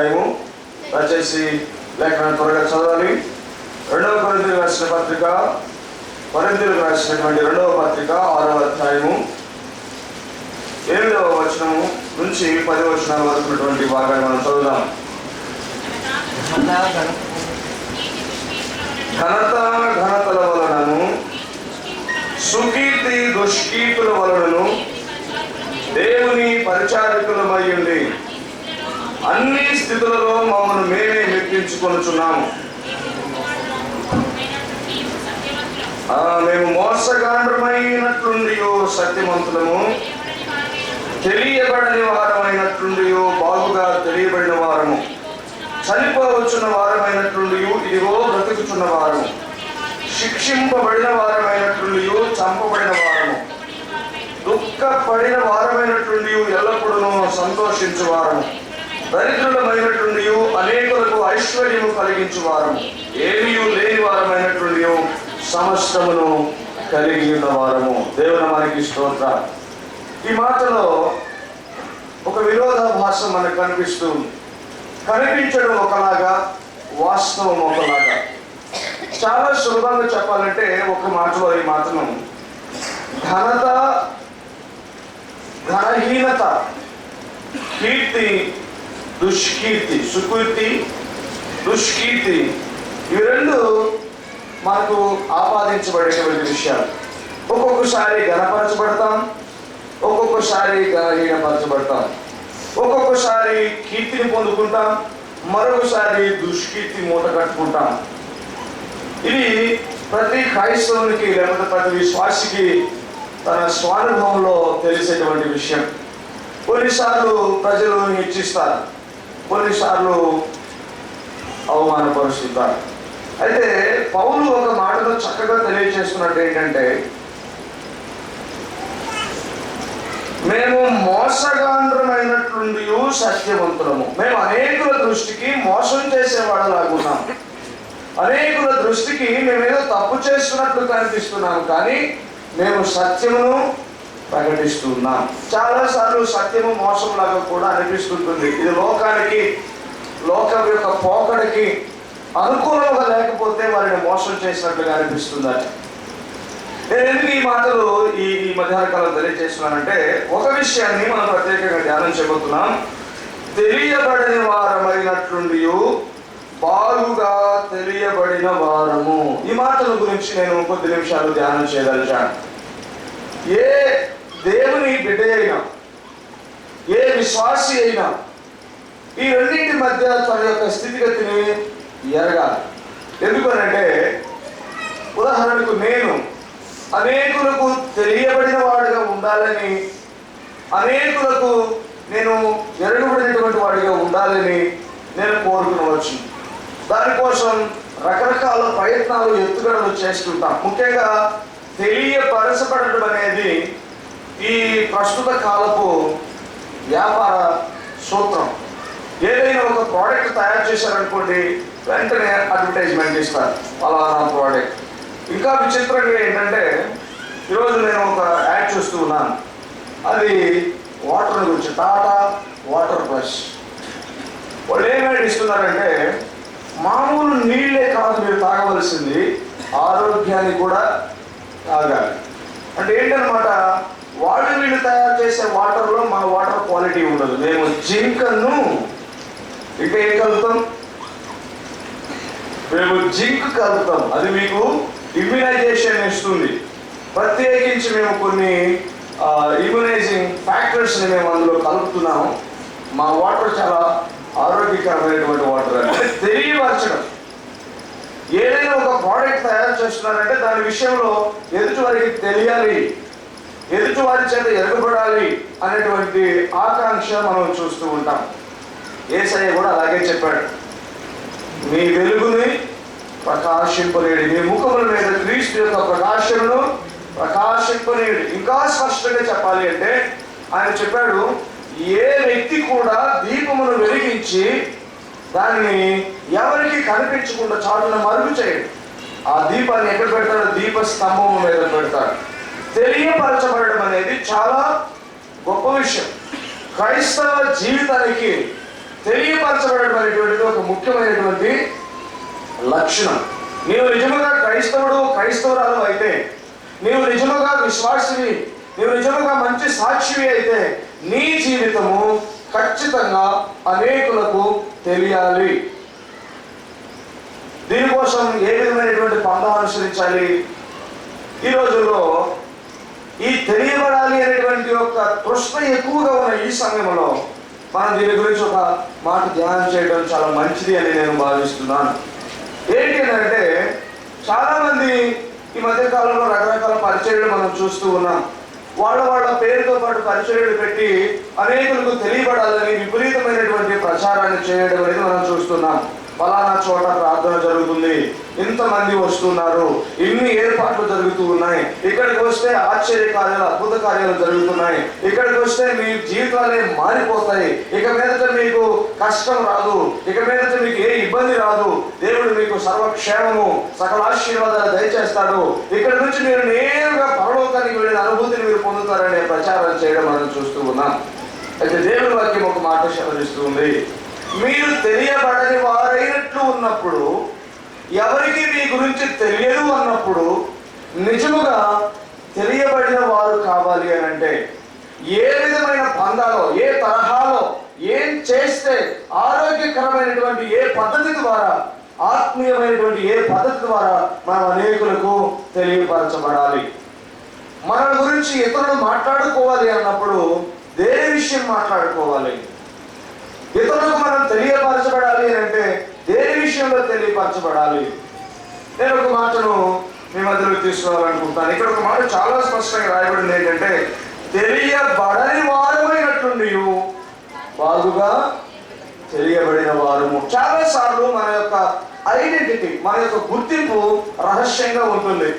అధ్యాయము. దయచేసి లేఖనాన్ని త్వరగా చదవాలి. 2వ కొరింథీయులకు రాసిన పత్రిక, కొరింథీయులకు రాసినటువంటి 2వ పత్రిక 6వ అధ్యాయము 8వ వచనము నుంచి 10వ వచనాల వరకు ఉన్నటువంటి భాగాన్ని మనం చదువుదాం. ఘనతల వలనను సుకీర్తి దుష్కీర్తుల వలనను దేవుని పరిచారకులమై ఉండి అన్ని స్థితులలో మమ్మల్ని మేమే మెప్పించుకొనుచున్నాము. మేము మోసగాండ్రమైనట్లుండి సత్యవంతులము, తెలియబడని వారమైనట్లుండి బాగుగా తెలియబడిన వారము, చనిపోవచ్చున్న వారమైనట్లుండి ఇదిగో బ్రతుకుచున్న వారము, శిక్షింపబడిన వారమైనట్లుండి చంపబడిన వారము, దుఃఖపడిన వారమైనట్లుండి ఎల్లప్పుడూ సంతోషించు వారము, దరిద్రులమైనట్లుండి అనేకులకు ఐశ్వర్యము కలిగించు వారము, ఏమీ లేని వారమైనట్లుండి సమస్తమును కలిగి ఉన్న వారము. దేవుని మనకి స్తోత్ర. ఈ మాటలో ఒక విరోధాభాస మనకు కనిపిస్తుంది. కనిపించడం ఒకలాగా, వాస్తవం ఒకలాగా. చాలా సులభంగా చెప్పాలంటే ఒక మాటలో ఈ మాటను ఘనత, ఘనహీనత, కీర్తి, దుష్కీర్తి, సుకీర్తి, దుష్కీర్తి, ఇవి రెండు మనకు ఆపాదించబడేటువంటి విషయాలు. ఒక్కొక్కసారి ఘనపరచబడతాం, ఒక్కొక్కసారి ఘనహీనపరచబడతాం, ఒక్కొక్కసారి కీర్తిని పొందుకుంటాం, మరొకసారి దుష్కీర్తి మూట కట్టుకుంటాం. ఇది ప్రతి క్రైస్తవునికి లేకపోతే ప్రతి విశ్వాసికి తన స్వానుభవంలో తెలిసేటువంటి విషయం. కొన్నిసార్లు ప్రజలు హెచ్చిస్తారు, కొన్నిసార్లు అవమానపరుస్తుంటారు. అయితే పౌలు ఒక మాటలో చక్కగా తెలియజేస్తున్నట్టు ఏంటంటే, మేము మోసగాండ్రమైనట్లుండి సత్యవంతులము. మేము అనేకుల దృష్టికి మోసం చేసేవాళ్ళలాగున్నాం, అనేకుల దృష్టికి మేమేదో తప్పు చేస్తున్నట్లు కనిపిస్తున్నాం, కానీ మేము సత్యమును ప్రకటిస్తున్నాం. చాలాసార్లు సత్యము మోసంలాగా కూడా అనిపిస్తుంటుంది. ఇది లోకానికి, లోకం యొక్క పోకడికి అనుకూలంగా లేకపోతే వారిని మోసం చేసినట్లుగా అనిపిస్తుందని. నేను ఎందుకు ఈ మాటలు ఈ మధ్యాహ్న కాలం తెలియజేస్తున్నానంటే, ఒక విషయాన్ని మనం ప్రత్యేకంగా ధ్యానం చేయబోతున్నాం. తెలియబడిన వారమైనట్లుండి బాగుగా తెలియబడిన వారము. ఈ మాటల గురించి నేను కొద్ది నిమిషాలు ధ్యానం చేయదలిచాను. ఏ దేవుని బిడ్డ అయినా, ఏ విశ్వాసి అయినా ఈ రెండింటి మధ్య తన యొక్క స్థితిగతిని ఎరగాలి. ఎందుకనంటే, ఉదాహరణకు నేను అనేకులకు తెలియబడిన వాడిగా ఉండాలని, అనేకులకు నేను ఎరగబడినటువంటి వాడిగా ఉండాలని నేను కోరుకునవచ్చు. దానికోసం రకరకాల ప్రయత్నాలు, ఎత్తుగడలు చేస్తుంటాం. ముఖ్యంగా తెలియపరచబడటం అనేది ఈ ప్రస్తుత కాలపు వ్యాపార సూత్రం. ఏదైనా ఒక ప్రోడక్ట్ తయారు చేశారనుకోండి, వెంటనే అడ్వర్టైజ్మెంట్ ఇస్తారు, ఫలానా ప్రోడక్ట్. ఇంకా విచిత్రంగా ఏంటంటే, ఈరోజు నేను ఒక యాడ్ చూస్తూ ఉన్నాను. అది వాటర్ గురించి, టాటా వాటర్ ప్లస్. వాళ్ళు ఏం యాడ్ ఇస్తున్నారంటే, మామూలు నీళ్ళే కాదు మీరు తాగవలసింది, ఆరోగ్యాన్ని కూడా తాగాలి. అంటే ఏంటనమాట, వాళ్ళు వీళ్ళు తయారు చేసే వాటర్లో మా వాటర్ క్వాలిటీ ఉండదు. మేము జింక్ను ఇంకా ఏం కలుపుతాం, మేము జింక్ కలుపుతాం. అది మీకు ఇమ్యునైజేషన్ ఇస్తుంది. ప్రత్యేకించి మేము కొన్ని ఇమ్యునైజింగ్ ఫ్యాక్టర్స్ని మేము అందులో కలుపుతున్నాము. మా వాటర్ చాలా ఆరోగ్యకరమైనటువంటి వాటర్. అంటే తెలియపరచడం. ఏదైనా ఒక ప్రోడక్ట్ తయారు చేస్తున్నారంటే దాని విషయంలో ఎదుటి వారికి తెలియాలి, ఎదుటి వారి చేత ఎరగబడాలి అనేటువంటి ఆకాంక్ష మనం చూస్తూ ఉంటాం. యేసయ్య కూడా అలాగే చెప్పాడు, మీ వెలుగుని ప్రకాశింపలేడు, మీ ముఖముల మీద క్రీస్తు యొక్క ప్రకాశమును ప్రకాశింపలేడు. ఇంకా స్పష్టంగా చెప్పాలి అంటే ఆయన చెప్పాడు, ఏ వ్యక్తి కూడా దీపమును వెలిగించి దాన్ని ఎవరికి కనిపించకుండా చాటున మరుగు చేయడు. ఆ దీపాన్ని ఎక్కడ పెడతాడు? దీప స్తంభము మీద పెడతాడు. తెలియపరచబడడం అనేది చాలా గొప్ప విషయం. క్రైస్తవ జీవితానికి తెలియపరచబడడం అనేటువంటిది ఒక ముఖ్యమైనటువంటి లక్షణం. నీవు నిజముగా క్రైస్తవురాలు అయితే, నీవు నిజముగా విశ్వాసివి, నీవు నిజముగా మంచి సాక్షివి అయితే నీ జీవితము ఖచ్చితంగా అనేకులకు తెలియాలి. దీనికోసం ఏ విధమైనటువంటి పందా అనుసరించాలి? ఈ రోజుల్లో ఈ తెలియబడాలి అనేటువంటి ఒక తృష్ణ ఎక్కువగా ఉన్న ఈ సమయంలో మనం దీని గురించి ఒక మాట ధ్యానం చేయడం చాలా మంచిది అని నేను భావిస్తున్నాను. ఏంటి అంటే, చాలామంది ఈ మధ్య కాలంలో రకరకాల పరిచర్యలు మనం చూస్తూ ఉన్నాం. వాళ్ళ పేరుతో పాటు పరిచర్యలు పెట్టి అనేకులకు తెలియబడాలని విపరీతమైనటువంటి ప్రచారాన్ని చేయడం అనేది మనం చూస్తున్నాం. ఫలానా చోట ప్రార్థన జరుగుతుంది, ఇంతమంది వస్తున్నారు, ఇన్ని ఏర్పాట్లు జరుగుతూ ఉన్నాయి, ఇక్కడికి వస్తే ఆశ్చర్య కార్యాలు, అద్భుత కార్యాలు జరుగుతున్నాయి, ఇక్కడికి వస్తే మీ జీవితాలే మారిపోతాయి, ఇక మీదట మీకు కష్టం రాదు, ఇక మీదట మీకు ఏ ఇబ్బంది రాదు, దేవుడు మీకు సర్వక్షేమము సకల ఆశీర్వాదాలు దయచేస్తాడు, ఇక్కడ నుంచి మీరు నేరుగా పరలోకానికి వెళ్ళిన అనుభూతిని మీరు పొందుతారనే ప్రచారం చేయడం మనం చూస్తూ ఉన్నాం. అయితే దేవుడి వాక్యం ఒక మాట సెలవిస్తూ ఉంది, మీరు తెలియబడని వారైనట్లు ఉన్నప్పుడు, ఎవరికి మీ గురించి తెలియదు అన్నప్పుడు నిజముగా తెలియబడిన వారు కావాలి అని అంటే ఏ విధమైన పందాలో, ఏ తరహాలో, ఏం చేస్తే ఆరోగ్యకరమైనటువంటి ఏ పద్ధతి ద్వారా, ఆత్మీయమైనటువంటి ఏ పద్ధతి ద్వారా మనం అనేకులకు తెలియపరచబడాలి. మన గురించి ఇతరులు మాట్లాడుకోవాలి అన్నప్పుడు దేని విషయం మాట్లాడుకోవాలి? ఇతరులకు మనం తెలియపరచబడాలి అని అంటే దేని విషయంలో తెలియపరచబడాలి? నేను ఒక మాటను మీ మధ్యలో తీసుకురావాలనుకుంటాను. ఇక్కడ ఒక మాట చాలా స్పష్టంగా రాయబడింది ఏంటంటే, తెలియబడని వారమైనట్లుండి బాగుగా తెలియబడిన వారము. చాలా సార్లు మన యొక్క ఐడెంటిటీ, మన యొక్క గుర్తింపు రహస్యంగా ఉంటుంది.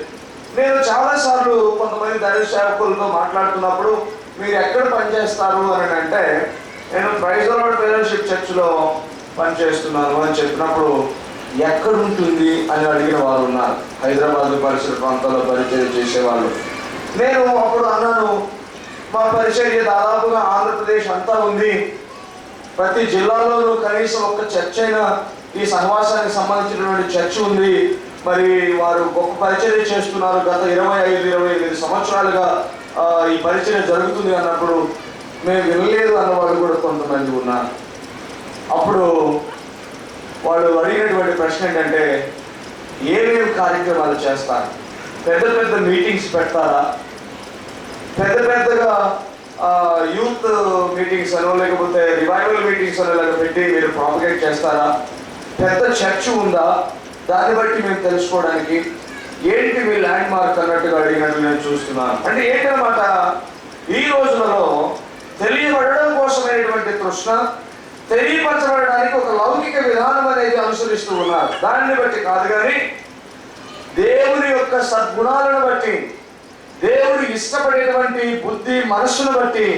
నేను చాలా సార్లు కొంతమంది దైవ సేవకులతో మాట్లాడుతున్నప్పుడు మీరు ఎక్కడ పనిచేస్తారు అని అంటే, నేను ప్రైజ్ లార్డ్ ఫెలోషిప్ చర్చ్లో పనిచేస్తున్నాను అని చెప్పినప్పుడు ఎక్కడ ఉంటుంది అని అడిగిన వారు ఉన్నారు. హైదరాబాద్ పరిసర ప్రాంతాల్లో పరిచయం చేసేవాళ్ళు. నేను అప్పుడు అన్నాను, మా పరిచర్య దాదాపుగా ఆంధ్రప్రదేశ్ అంతా ఉంది, ప్రతి జిల్లాలోనూ కనీసం ఒక చర్చ్ అయినా ఈ సహవాసానికి సంబంధించినటువంటి చర్చ్ ఉంది, మరి వారు గొప్ప పరిచర్య చేస్తున్నారు, గత 25-28 సంవత్సరాలుగా ఈ పరిచర్య జరుగుతుంది అన్నప్పుడు మేము వినలేదు అన్న వాళ్ళు కూడా కొంతమంది ఉన్నారు. అప్పుడు వాళ్ళు అడిగినటువంటి ప్రశ్న ఏంటంటే, ఏమేమి కార్యక్రమాలు చేస్తారు? పెద్ద పెద్ద మీటింగ్స్ పెడతారా? పెద్దగా యూత్ మీటింగ్స్ అనో లేకపోతే రివైవల్ మీటింగ్స్ అనో ఇలా పెట్టి మీరు ప్రాపగేట్ చేస్తారా? పెద్ద చర్చ్ ఉందా? దాన్ని బట్టి మేము తెలుసుకోవడానికి ఏంటి మీ ల్యాండ్ మార్క్ అన్నట్టుగా అడిగినట్టు నేను చూస్తున్నాను. అంటే ఏంటన్నమాట, ఈ రోజులలో తెలియబడడం కోసమైనటువంటి తృష్ణ, తెలియపరచబడడానికి ఒక లౌకిక విధానం అనేది అనుసరిస్తూ ఉన్నారు. దాన్ని బట్టి కాదు కానీ దేవుని యొక్క సద్గుణాలను బట్టి, దేవుడు ఇష్టపడేటువంటి బుద్ధి మనస్సును బట్టి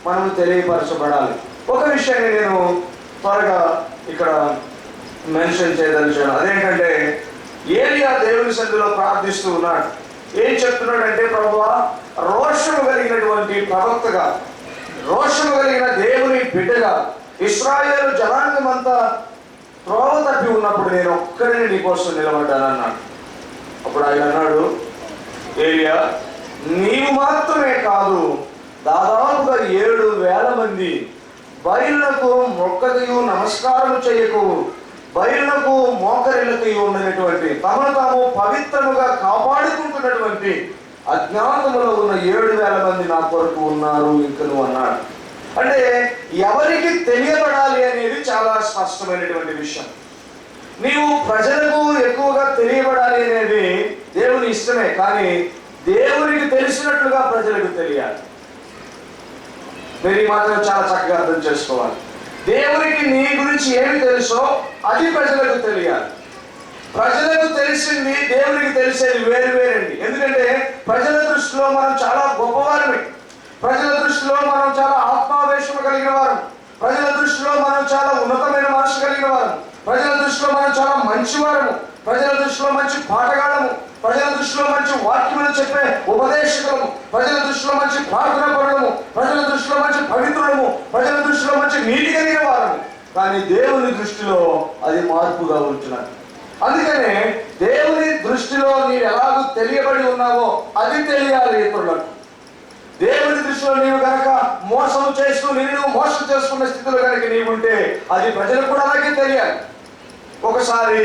మనం తెలియపరచబడాలి. ఒక విషయాన్ని నేను త్వరగా ఇక్కడ మెన్షన్ చేయదలిచాను. అదేంటంటే, ఏలియా దేవుని సన్నిధిలో ప్రార్థిస్తూ ఉన్నాడు. ఏం చెప్తున్నాడంటే, ప్రభువా, రోషము కలిగినటువంటి ప్రవక్తగా, రోషము కలిగిన దేవుని బిడ్డగా ఇశ్రాయేలు జనాంగం అంతా త్రోవ తప్పి ఉన్నప్పుడు నేను ఒక్కడిని నీకోసం నిలబడ్డానన్నాడు. అప్పుడు ఆయన అన్నాడు, ఏలియా, నీవు మాత్రమే కాదు, దాదాపుగా 7,000 మంది బయలులకు మొక్కదియు నమస్కారం చేయకు, బయలులకు మోకరిలకు ఉన్నటువంటి, తమను తాము పవిత్రముగా కాపాడుకుంటున్నటువంటి అజ్ఞాతములో ఉన్న 7,000 మంది నా కొరకు ఉన్నారు ఇంకను అన్నాడు. అంటే ఎవరికి తెలియబడాలి అనేది చాలా స్పష్టమైనటువంటి విషయం. నీవు ప్రజలకు ఎక్కువగా తెలియబడాలి అనేది దేవుని ఇష్టమే, కానీ దేవునికి తెలిసినట్లుగా ప్రజలకు తెలియాలి. మీరు ఈ మాత్రం చాలా చక్కగా అర్థం చేసుకోవాలి. దేవునికి నీ గురించి ఏమి తెలుసో అది ప్రజలకు తెలియాలి. ప్రజలకు తెలిసింది దేవునికి తెలిసేది వేరువేరండి. ఎందుకంటే ప్రజల దృష్టిలో మనం చాలా గొప్పవారమే, ప్రజల దృష్టిలో మనం చాలా ఆత్మావేశం కలిగిన వారు, ప్రజల దృష్టిలో మనం చాలా ఉన్నతమైన మనసు కలిగిన వారు, ప్రజల దృష్టిలో మనం చాలా మంచివారము, ప్రజల దృష్టిలో మంచి పాటగాళ్ళము, ప్రజల దృష్టిలో మంచి వాక్యములు చెప్పే ఉపదేశకులము, ప్రజల దృష్టిలో మంచి ప్రార్థన పరులము, ప్రజల దృష్టిలో మంచి పవిత్రులము, ప్రజల దృష్టిలో మంచి నీతి కలిగిన వారము. కానీ దేవుని దృష్టిలో అది మార్పుగా ఉంటున్నది. అందుకనే దేవుని దృష్టిలో నీవు ఎలాగూ తెలియబడి ఉన్నావో అది తెలియాలి ఇతరులకు. దేవుని దృష్టిలో నీవు కనుక మోసం చేస్తూ నిన్ను మోసం చేసుకున్న స్థితిలో కనుక నీవుంటే అది ప్రజలకు కూడా అలాగే తెలియాలి. ఒకసారి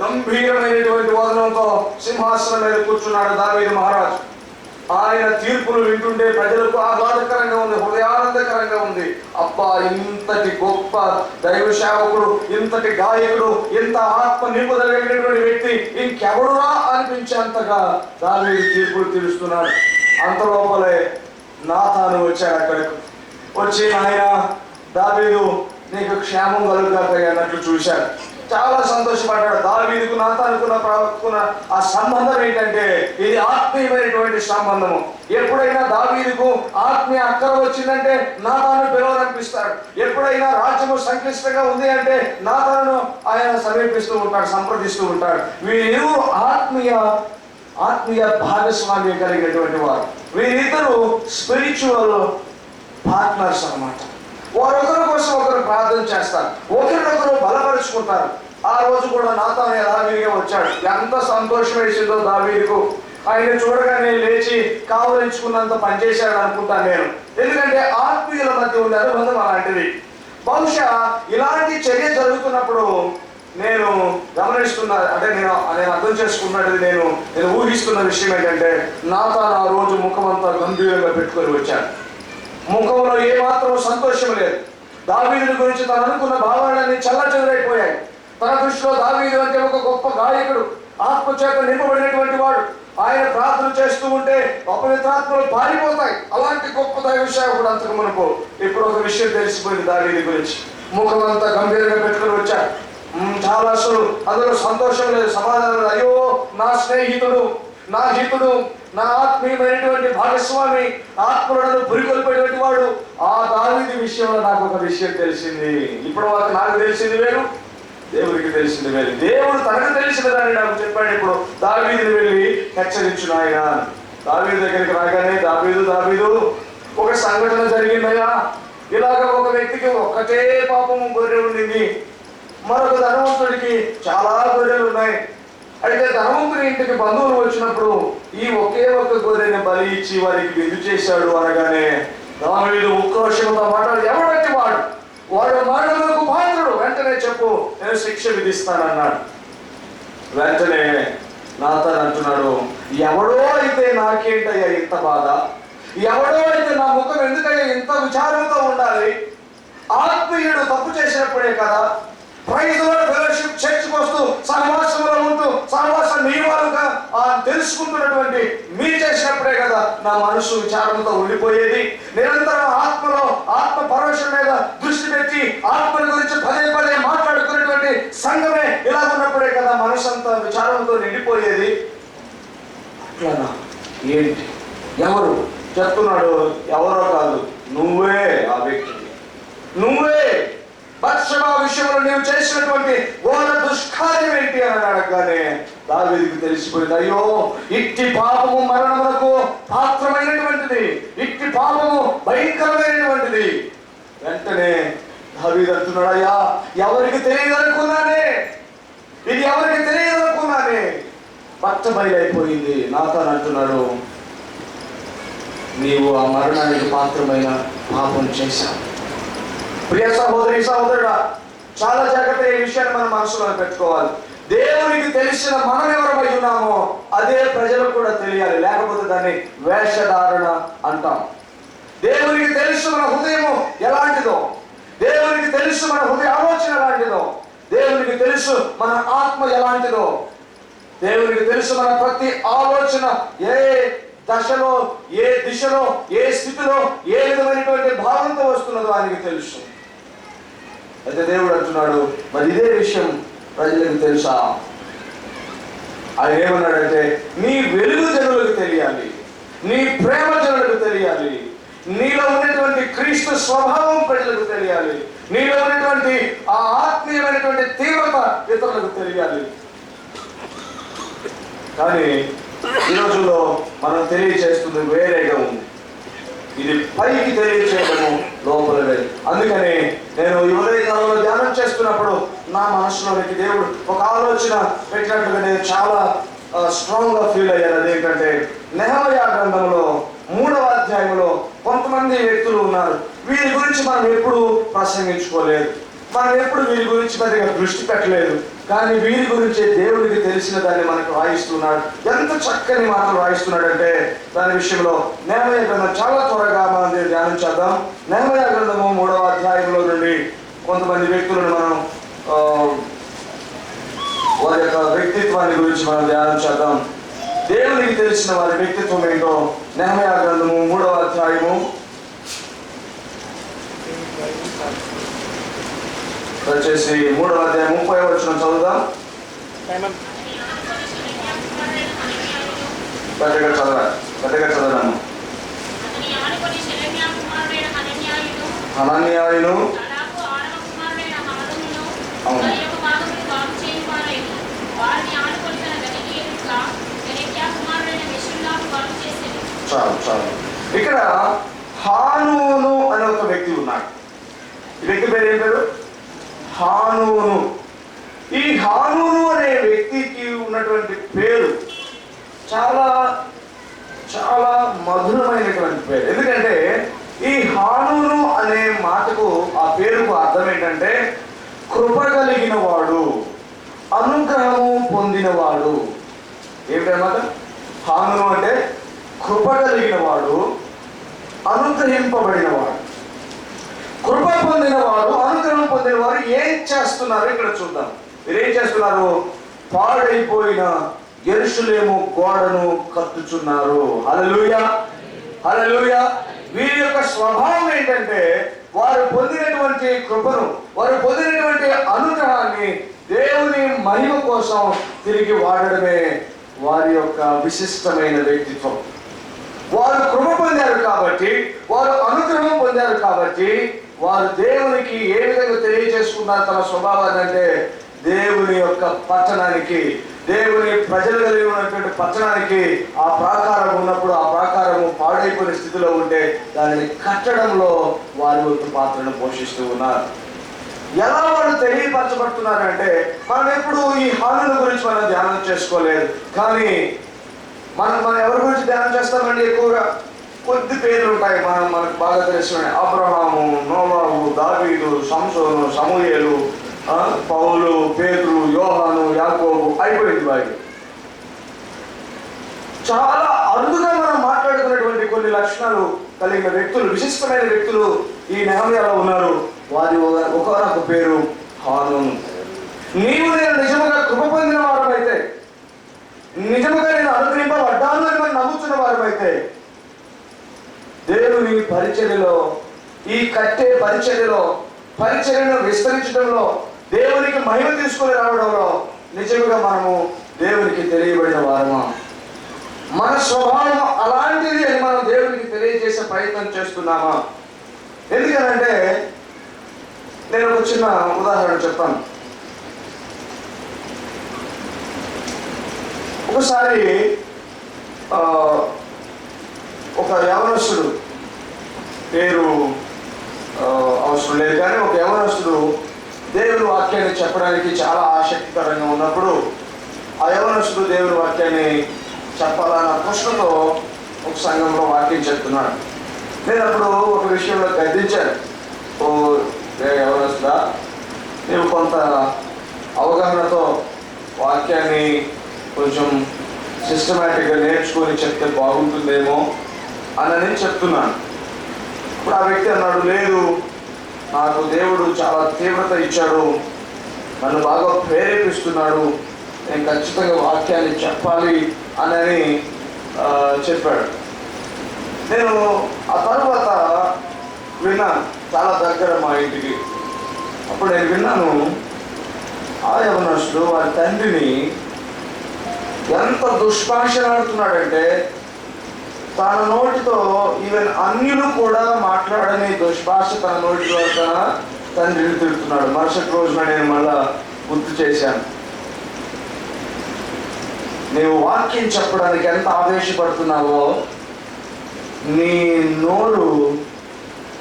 గంభీరమైనటువంటి వదనంతో సింహాసనం మీద కూర్చున్నాడు దావీదు మహారాజు. ఆయన తీర్పులు వింటుంటే ప్రజలకు ఆహ్లాదకరంగా ఉంది, హృదయానందకరంగా ఉంది. అబ్బా, ఇంతటి గొప్ప దైవ సేవకుడు, ఇంతటి గాయకుడు, ఇంత ఆత్మ నింపుదల కలిగినటువంటి వ్యక్తి ఇంకెవడురా అనిపించేంతగా దావీదు తీర్పులు తీరుస్తున్నాడు. అంత లోపలే నాతాను వచ్చాడు. అక్కడికి వచ్చి, ఆయన దావీదు నీకు క్షేమం కలుగుగాక అన్నట్లు చూశాడు. చాలా సంతోషపడ్డాడు. దావీదుకు నాతానుకున్న ఆ సంబంధం ఏంటంటే ఇది ఆత్మీయమైనటువంటి సంబంధము. ఎప్పుడైనా దావీదుకు ఆత్మీయ అక్కర వచ్చిందంటే నాతాను పిలవాలనిపిస్తాడు. ఎప్పుడైనా రాజ్యము సంక్లిష్టంగా ఉంది అంటే నాతాను ఆయన సమీపిస్తూ ఉంటాడు, సంప్రదిస్తూ ఉంటాడు. వీరిరువురు ఆత్మీయ భాగస్వామ్యం కలిగినటువంటి వారు. వీరిద్దరూ స్పిరిచువల్ పార్ట్నర్స్ అన్నమాట. వారొకరి కోసం ఒకరు ప్రార్థన చేస్తారు, ఒకరినొకరు బలపరుచుకుంటారు. ఆ రోజు కూడా నాతాను దావీదుగా వచ్చాడు. ఎంత సంతోషం వేసిందో దావీదుకు. ఆయన చూడగానే లేచి కావలించుకున్నంత పనిచేశాడు అనుకుంటాను నేను. ఎందుకంటే ఆత్మీయుల మధ్య ఉండే అనుబంధం అలాంటిది. బహుశా ఇలాంటి చర్య జరుగుతున్నప్పుడు నేను గమనిస్తున్నా, అంటే నేను అర్థం చేసుకున్నది, నేను ఊహిస్తున్న విషయం ఏంటంటే నాతాను ఆ రోజు ముఖం అంతా గంభీరంగా పెట్టుకొని వచ్చాడు. ముఖంలో ఏమాత్రం సంతోషం లేదు. దావీదుని గురించి తను అనుకున్న భావాలన్నీ చల్లచెదరైపోయాయి. తన దృష్టిలో దావీదు అంటే ఒక గొప్ప గాయకుడు, ఆత్మచేత నింపబడినటువంటి వాడు. ఆయన ప్రార్థన చేస్తూ ఉంటే అపవిత్రాత్మలు పారిపోతాయి. అలాంటి గొప్ప దైవ సేవకుడు అంతకు మునుపు ఇప్పుడు ఒక విషయం తెలిసిపోయింది దావీదు గురించి. ముఖం అంతా గంభీరంగా పెట్టుకుని వచ్చాడు. చాలా అసలు అందులో సంతోషం లేదు, సమాధానం లేదు. అయ్యో, నా స్నేహితుడు, నా హితుడు, నా ఆత్మీయమైనటువంటి భాగస్వామి, ఆత్మలను పురికొల్పేటువంటి వాడు, ఆ దావీదు విషయంలో నాకు ఒక విషయం తెలిసింది. ఇప్పుడు నాకు తెలిసింది వేరు, దేవుడికి తెలిసింది వేరు. దేవుడు తనకు తెలిసిన దాన్ని నాకు చెప్పాడు. ఇప్పుడు దావీదుని వెళ్ళి హెచ్చరించును ఆయన. దావీదు దగ్గరికి రాగానే, దావీదు ఒక సంఘటన జరిగిందయ్యా. ఇలాగ ఒక వ్యక్తికి ఒక్కటే పాపము గొర్రె ఉండింది, మరొక ధనవంతుడికి చాలా గొర్రెలు ఉన్నాయి. అయితే ధనవంతుని ఇంటికి బంధువులు వచ్చినప్పుడు ఈ ఒకే ఒక్క గొర్రెని బలి ఇచ్చి వారికి విందు చేశాడు అనగానే దావీదు ఉక్రోషంతో మాట్లాడు, ఎవడంటే వాడు మరణములకు పాత్రుడు, వెంటనే చెప్పు, నేను శిక్ష విధిస్తానన్నాడు. వెంటనే నాతాను అంటున్నాడు, ఎవడో అయితే నాకేంటయ్యా ఇంత బాధ, ఎవడో అయితే నా ముఖం ఎందుకయ్యా ఇంత విచారంతో ఉండాలి? ఆత్మీయుడు తప్పు చేసినప్పుడే కదా ప్రైజ్ లార్డ్ ఫెలోషిప్ చర్చ్కి వస్తూ సహవాసంలో ఉంటూ సహవాస నియమాలుగా తెలుసుకుంటున్నటువంటి మీరు చేసినప్పుడే కదా నా మనసు విచారంతో ఉండిపోయేది. నిరంతరం ఆత్మ పరవశం మీద దృష్టి పెట్టి ఆత్మల గురించి పదే మాట్లాడుకునేటువంటి సంఘమే ఇలా ఉన్నప్పుడే కదా మనసు అంతా విచారంతో నిండిపోయేది. అట్లానా ఏంటి? ఎవరు చెప్తున్నాడు? ఎవరో కాదు, నువ్వే ఆ వ్యక్తి, నువ్వే. బత్షెబా విషయంలో నీవు చేసినటువంటి ఘోర దుష్కార్యం ఏంటి అని అడగగానే దావీదుకు తెలిసిపోయింది. అయ్యో, ఇట్టి పాపము మరణములకు పాత్రమైనటువంటిది, ఇట్టి పాపము భయంకరమైనటువంటిది. వెంటనే దావీదు అంటున్నాడు, అయ్యా ఎవరికి తెలియదనుకున్నానే, ఇది ఎవరికి తెలియదనుకున్నానే, పట్టబయలైపోయింది. నాతాను అంటున్నాడు, నీవు ఆ మరణానికి పాత్రమైన పాపం చేశావు. ప్రియ సహోదరుడా, చాలా జాగ్రత్తగా ఈ విషయాన్ని మనం మనసులో పెట్టుకోవాలి. దేవునికి తెలిసిన మనం ఎవరమై ఉన్నామో అదే ప్రజలకు కూడా తెలియాలి, లేకపోతే దాన్ని వేషధారణ అంటాం. దేవునికి తెలుసు మన హృదయము ఎలాంటిదో, దేవునికి తెలుసు మన హృదయ ఆలోచన ఎలాంటిదో, దేవునికి తెలుసు మన ఆత్మ ఎలాంటిదో, దేవునికి తెలుసు మన ప్రతి ఆలోచన ఏ దశలో, ఏ దిశలో, ఏ స్థితిలో, ఏ విధమైనటువంటి భావంతో వస్తున్నదో ఆయనకి తెలుసు. అయితే దేవుడు అంటున్నాడు, మరి ఇదే విషయం ప్రజలకు తెలుసా? ఆయన ఏమన్నాడంటే, నీ వెలుగు జనులకు తెలియాలి, నీ ప్రేమ జనులకు తెలియాలి, నీలో ఉన్నటువంటి క్రీస్తు స్వభావం ప్రజలకు తెలియాలి, నీలో ఉన్నటువంటి ఆ ఆత్మీయమైనటువంటి తీవ్రత ఇతరులకు తెలియాలి. కానీ ఈ రోజుల్లో మనం తెలియజేస్తుంది వేరేగా ఉంది. ఇది పైకి తెలియచేయడము లోపల వేరు. అందుకని నేను ఈ ఉదయకాలంలో ధ్యానం చేస్తున్నప్పుడు నా మనసులోనికి దేవుడు ఒక ఆలోచన పెట్టినట్టుగా నేను చాలా స్ట్రాంగ్గా ఫీల్ అయ్యాను. అదేంటంటే నెహెమ్యా గ్రంథంలో 3వ అధ్యాయంలో కొంతమంది వ్యక్తులు ఉన్నారు. వీరి గురించి మనం ఎప్పుడు ప్రసంగించుకోలేదు, మనం ఎప్పుడు వీరి గురించి పెద్దగా దృష్టి పెట్టలేదు. కానీ వీరి గురించి దేవుడికి తెలిసిన దాన్ని మనకు రాయిస్తున్నాడు. ఎంత చక్కని మాటలు రాయిస్తున్నాడంటే దాని విషయంలో నెహెమ్యా గ్రంథం చాలా త్వరగా మనం ధ్యానం చేద్దాం. నెహెమ్యా గ్రంథము 3వ అధ్యాయంలో నుండి కొంతమంది వ్యక్తులను మనం వారి యొక్క వ్యక్తిత్వాన్ని గురించి మనం ధ్యానం చేద్దాం. దేవునికి తెలిసిన వారి వ్యక్తిత్వం ఏంటో నెహెమ్యా గ్రంథము 3వ అధ్యాయము వచ్చేసి 3వ అధ్యాయం 30వ వచనం చదువుదాం. పెద్దగా చదవదాము. హనన్యాయును చాలు. ఇక్కడ హానూను అనే ఒక వ్యక్తి ఉన్నాడు. ఈ వ్యక్తి పేరు ఏం పేరు? హానూను. ఈ హానూను అనే వ్యక్తికి ఉన్నటువంటి పేరు చాలా చాలా మధురమైనటువంటి పేరు. ఎందుకంటే ఈ హానూను అనే మాటకు, ఆ పేరుకు అర్థం ఏంటంటే కృప కలిగిన వాడు, అనుగ్రహము పొందినవాడు. ఏమిటన్నమాట? హానూను అంటే కృప కలిగిన వాడు, అనుగ్రహింపబడినవాడు. కృప పొందినవాడు, అనుగ్రహం పొందినవారు ఏం చేస్తున్నారు ఇక్కడ చూద్దాం. మీరు ఏం చేస్తున్నారు? పాడైపోయిన యెరూషలేము గోడను కట్టుచున్నారు. హల్లెలూయా, హల్లెలూయా. వీరి యొక్క స్వభావం ఏంటంటే వారు పొందినటువంటి కృపను, వారు పొందినటువంటి అనుగ్రహాన్ని దేవుని మహిమ కోసం తిరిగి వాడడమే వారి యొక్క విశిష్టమైన వ్యక్తిత్వం. వారు కృప పొందారు కాబట్టి, వారు అనుగ్రహం పొందారు కాబట్టి, వారు దేవునికి ఏ విధంగా తెలియజేసుకున్నారు తమ స్వభావాన్ని అంటే దేవుని యొక్క పట్టణానికి, దేవుని ప్రజలు కలిగి ఉన్నటువంటి పట్టణానికి ఆ ప్రాకారం ఉన్నప్పుడు, ఆ ప్రాకారము పాడైపోయిన స్థితిలో ఉంటే దానిని కట్టడంలో వారి వంతు పాత్రను పోషిస్తూ ఉన్నారు. ఎలా వాళ్ళు తెలియపరచబడుతున్నారంటే మనం ఎప్పుడు ఈ హానుల గురించి మనం ధ్యానం చేసుకోలేదు. కానీ మనం ఎవరి గురించి ధ్యానం చేస్తామండి? ఎక్కువగా కొద్ది పేర్లు ఉంటాయి మనకు బాగా తెలిసిన. అబ్రహాము, నోవాహు, దావీదు, సంసోను, సమూయేలు, పౌలు, పేతురు, యోహాను, యాకోబు, అయిపోయింది వారి. చాలా అరుదుగా మనం మాట్లాడుకున్నటువంటి కొన్ని లక్షణాలు కలిగిన వ్యక్తులు, విశిష్టమైన వ్యక్తులు ఈ నెహెమ్యాలో ఉన్నారు. వారి ఒకనొక పేరు హానూను. నీవు నేను నిజముగా కృప పొందిన వారమైతే, నిజముగా నేను అనుగ్రహింపబడ్డాను అని మనం నమ్ముతున్న వారమైతే, దేవుని పరిచర్యలో, ఈ కట్టే పరిచర్యను విస్తరించడంలో, దేవునికి మహిమ తీసుకొని రావడంలో నిజంగా మనము దేవునికి తెలియబడిన వారమా? మన స్వభావం అలాంటిది అని మనం దేవునికి తెలియజేసే ప్రయత్నం చేస్తున్నామా? ఎందుకనంటే నేను ఒక చిన్న ఉదాహరణ చెప్తాను. ఒకసారి ఒక యవనస్తుడు, పేరు అవసరం లేదు కానీ ఒక యవనస్తుడు దేవుని వాక్యాన్ని చెప్పడానికి చాలా ఆసక్తికరంగా ఉన్నప్పుడు ఆ యవనస్తుడు దేవుని వాక్యాన్ని చెప్పాలన్న ప్రశ్నతో ఒక సంఘంలో వాక్యం చెప్తున్నాడు. నేను అప్పుడు ఒక విషయంలో గద్దించాను. ఓ యవనస్తుడా, నీవు కొంత అవగాహనతో వాక్యాన్ని కొంచెం సిస్టమేటిక్గా నేర్చుకొని చెప్తే బాగుంటుందేమో అని నేను చెప్తున్నాను. ఇప్పుడు ఆ వ్యక్తి అన్నాడు, లేదు, నాకు దేవుడు చాలా తీవ్రత ఇచ్చాడు, నన్ను బాగా ప్రేరేపిస్తున్నాడు, నేను ఖచ్చితంగా వాక్యాన్ని చెప్పాలి అని చెప్పాడు. నేను ఆ తర్వాత విన్నాను, చాలా దగ్గర మా ఇంటికి. అప్పుడు నేను విన్నాను, ఆ యవనస్తుడు వారి తండ్రిని ఎంత దుష్భాషలాడుతున్నాడంటే తన నోటితో ఈవెన్ అన్యులు కూడా మాట్లాడని దుష్భాష తన నోటితో తన తండ్రిని తిడుతున్నాడు. మరుసటి రోజున నేను మళ్ళా గుర్తు చేశాను, నీవు వాక్యం చెప్పడానికి ఎంత ఆవేశపడుతున్నావో నీ నోరు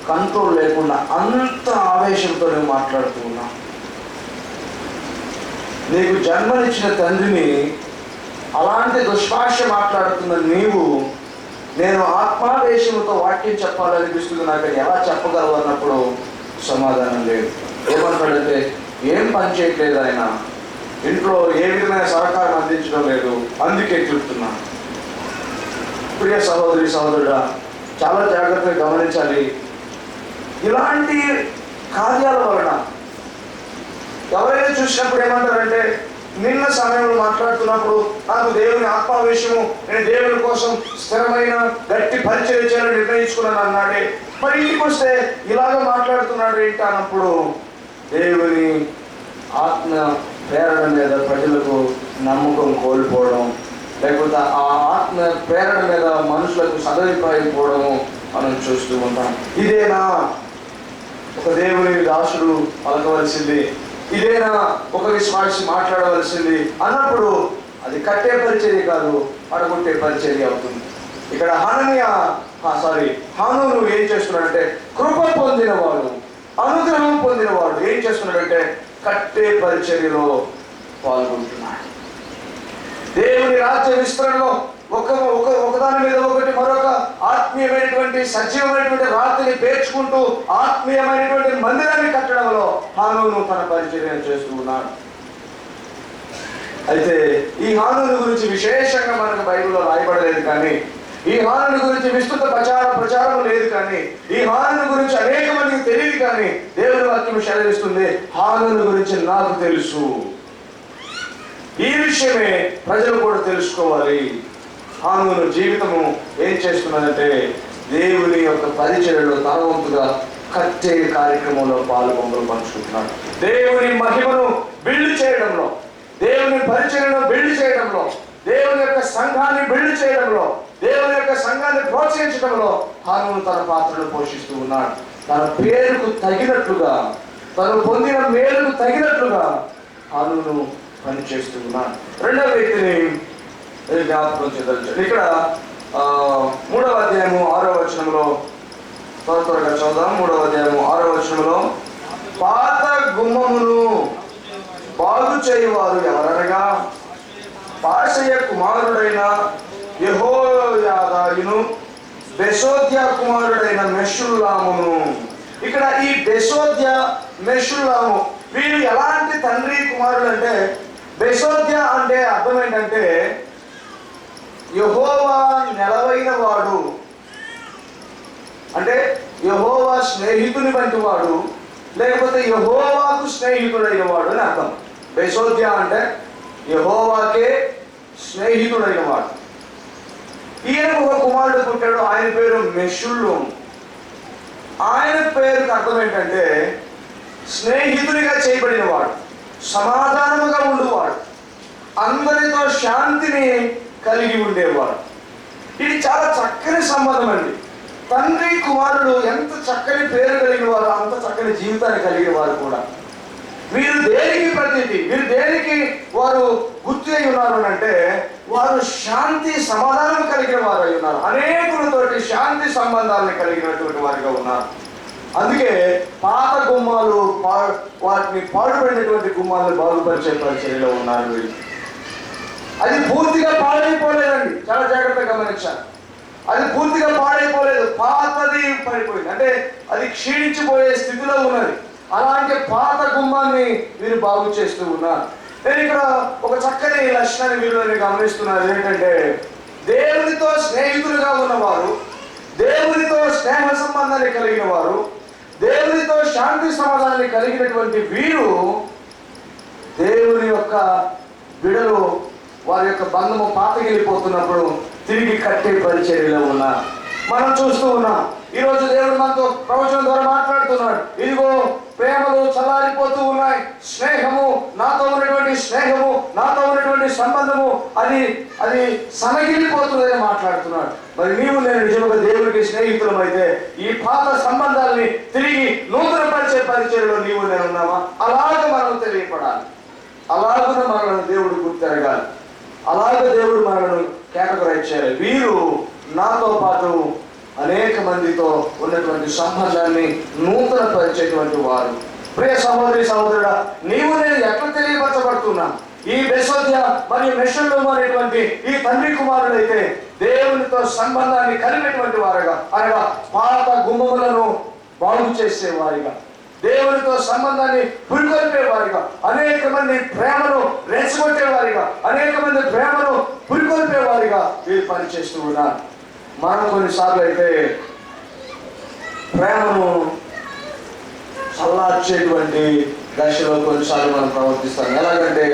కంట్రోల్ లేకుండా అంత ఆవేశంతో నేను మాట్లాడుతూ ఉన్నా. నీకు జన్మనిచ్చిన తండ్రిని అలాంటి దుష్భాష మాట్లాడుతున్న నీవు, నేను ఆత్మావేశంతో వాక్యం చెప్పాలనిపిస్తుంది, నాకు ఎలా చెప్పగలవు అన్నప్పుడు సమాధానం లేదు. ఏమంటాడంటే, ఏం పని చేయట్లేదు ఆయన, ఇంట్లో ఏ విధమైన సహకారం అందించడం లేదు, అందుకే చెప్తున్నాను. ప్రియ సహోదరి సహోదరుడా, చాలా జాగ్రత్తగా గమనించాలి. ఇలాంటి కార్యాల వలన ఎవరైనా చూసినప్పుడు ఏమంటారంటే, నిన్న సమయంలో మాట్లాడుతున్నప్పుడు నాకు దేవుని ఆత్మావేశము, నేను దేవుని కోసం స్థిరమైన గట్టి పరిచయం చేయాలని నిర్ణయించుకున్నాను అన్నాడే, మరి ఇంటికి వస్తే ఇలాగ మాట్లాడుతున్నాడు ఏంటి అన్నప్పుడు దేవుని ఆత్మ ప్రేరణ మీద ప్రజలకు నమ్మకం కోల్పోవడం, లేకపోతే ఆ ఆత్మ ప్రేరణ మీద మనుషులకు సదభిప్రాయం పోవడము మనం చూస్తూ ఉంటాం. ఇదేనా ఒక దేవుని దాసుడు పలకవలసింది, ఇదేనా ఒక విశ్వాసి మాట్లాడవలసింది అన్నప్పుడు అది కట్టే పరిచర్య కాదు, పడగొట్టే పరిచర్య అవుతుంది. ఇక్కడ హానూను ఏం చేస్తున్నాడంటే, కృప పొందినవాడు, అనుగ్రహం పొందినవాడు ఏం చేస్తున్నాడంటే కట్టే పరిచర్యలో పాల్గొంటున్నాడు. దేవుని రాజ్య విస్తరణలో ఒకదాని మీద ఒకటి మరొక ఆత్మీయమైనటువంటి సజీవమైనటువంటి రాతిని పేర్చుకుంటూ ఆత్మీయమైనటువంటి మందిరాన్ని కట్టడంలో హానూను తన పరిచర్యను చేస్తూ ఉన్నాడు. అయితే ఈ హానూను గురించి విశేషంగా మనకు బైబిల్లో రాయబడలేదు, కానీ ఈ హానూను గురించి విస్తృత ప్రచారం లేదు, కానీ ఈ హానూను గురించి అనేక మందికి తెలియదు, కానీ దేవుని వాక్యం సెలవిస్తుంది, హానూను గురించి నాకు తెలుసు. ఈ విషయమే ప్రజలు కూడా తెలుసుకోవాలి. హానూను జీవితము ఏం చేస్తున్నదంటే, దేవుని యొక్క పరిచర్యలో తన వంతుగా కట్టే కార్యక్రమంలో పంచుకుంటున్నాడు. దేవుని మహిమను బిల్డ్ చేయడంలో, దేవుని పరిచర్యను బిల్డ్ చేయడంలో, దేవుని యొక్క సంఘాన్ని బిల్డ్ చేయడంలో, దేవుని యొక్క సంఘాన్ని ప్రోత్సహించడంలో హానూను తన పాత్రను పోషిస్తూ ఉన్నాడు. తన పేరుకు తగినట్లుగా, తను పొందిన మేలుకు తగినట్లుగా హానూను పనిచేస్తూ ఉన్నాడు. రెండవ వ్యక్తిని జ్ఞాపకం చేయదలిచాడు. ఇక్కడ 3వ అధ్యాయము 6వ వచనంలో త్వరగా చదువుదాం. 3వ అధ్యాయము 6వ వచనంలో, పాత గుమ్మమును బాగు చేయువారు ఎవరనగా పాషయ కుమారుడైన యెహోయాదాయును బెసోద్య కుమారుడైన మెషుల్లామును. ఇక్కడ ఈ బెసోద్య మెషుల్లాము వీరు ఎలాంటి తండ్రి కుమారుడు అంటే, బెసోద్య అంటే అర్థం ఏంటంటే యెహోవా నెలవైన వాడు, అంటే యెహోవా స్నేహితుని వంటి వాడు, లేకపోతే యెహోవాకు స్నేహితుడైన వాడు అని అర్థం. బెసోద్య అంటే యెహోవాకే స్నేహితుడైన వాడు. ఈయనకు ఒక కుమారుడు పుట్టాడు, ఆయన పేరు మెషుల్లాము. ఆయన పేరుకి అర్థం ఏంటంటే స్నేహితుడిగా చేయబడిన వాడు, సమాధానముగా ఉండేవాడు, అందరితో శాంతిని కలిగి ఉండేవాడు. ఇది చాలా చక్కని సంబంధం అండి. తండ్రి కుమారుడు ఎంత చక్కని పేరు కలిగిన వారు, అంత చక్కని జీవితాన్ని కలిగిన వారు కూడా. వీరు దేనికి ప్రతినిధి, వీరు దేనికి వారు గుర్తు అయి ఉన్నారు అంటే, వారు శాంతి సమాధానం కలిగిన వారు అయి ఉన్నారు. అనేకులతోటి శాంతి సంబంధాలను కలిగినటువంటి వారిగా ఉన్నారు. అందుకే పాత గుమ్మాలు, వాటిని పాడుపడినటువంటి గుమ్మాలను బాగుపరిచే పరిచర్యలో ఉన్నారు వీళ్ళు. అది పూర్తిగా పాడైపోలేదండి, చాలా జాగ్రత్తగా గమనించాలి. అది పూర్తిగా పాడైపోలేదు, పాతది పడిపోయింది, అంటే అది క్షీణించిపోయే స్థితిలో ఉన్నది. అలాంటి పాత గుమ్మాన్ని వీరు బాగు చేస్తూ ఉన్నారు. నేను ఇక్కడ ఒక చక్కని లక్షణాన్ని వీళ్ళు గమనిస్తున్నారు. ఏంటంటే దేవునితో స్నేహితులుగా ఉన్నవారు, దేవునితో స్నేహ సంబంధాన్ని కలిగిన వారు, దేవునితో శాంతి సమాధానాన్ని కలిగినటువంటి వీరు దేవుని యొక్క బిడలు, వారి యొక్క బంధము పాతగిలిపోతున్నప్పుడు తిరిగి కట్టే పరిచర్యలో ఉన్నారు. మనం చూస్తూ ఉన్నాం. ఈరోజు దేవుడు మనతో ప్రవచనం ద్వారా మాట్లాడుతున్నాడు. ఇదిగో ప్రేమలు చల్లారిపోతూ ఉన్నాయి, స్నేహము, నాతో ఉన్నటువంటి స్నేహము, నాతో ఉన్నటువంటి సంబంధము అది సనగిలిపోతుందని మాట్లాడుతున్నాడు. మరి నీవు నేను నిజంగా దేవుడికి స్నేహితులం అయితే ఈ పాత సంబంధాలని తిరిగి నూతన పరిచే పరిచర్యలో నీవు నేను ఉన్నామా? అలాగ మనం తెలియపడాలి, అలాగ మనల్ని దేవుడు గుర్తెరగాలి, అలాగ దేవుడు మనల్ని కేటగరైజ్ చేయాలి. వీరు నాతో పాటు అనేక మందితో ఉన్నటువంటి సంబంధాన్ని నూతన పరిచేటువంటి వారు. ప్రియ సహోదరి సహోదరుడా, నీవు నేను ఎట్లా తెలియపరచబడుతున్నా? ఈ బెసోద్య మరియు మెషుల్లము అనేటువంటి ఈ తండ్రి కుమారుడైతే దేవునితో సంబంధాన్ని కలిగినటువంటి వారుగా, అనగా పాత గుమ్మములను బాగు చేసేవారిగా, దేవునితో సంబంధాన్ని పురికొల్పేవారిగా, అనేక మంది ప్రేమను రెచ్చగొట్టేవారిగా, అనేక మంది ప్రేమను పురికొల్పేవారిగా వీరు పనిచేస్తూ ఉన్నారు. మనం కొన్నిసార్లు అయితే ప్రేమను చల్లార్చేటువంటి దశలో కొన్నిసార్లు మనం ప్రవర్తిస్తాం. ఎలాగంటే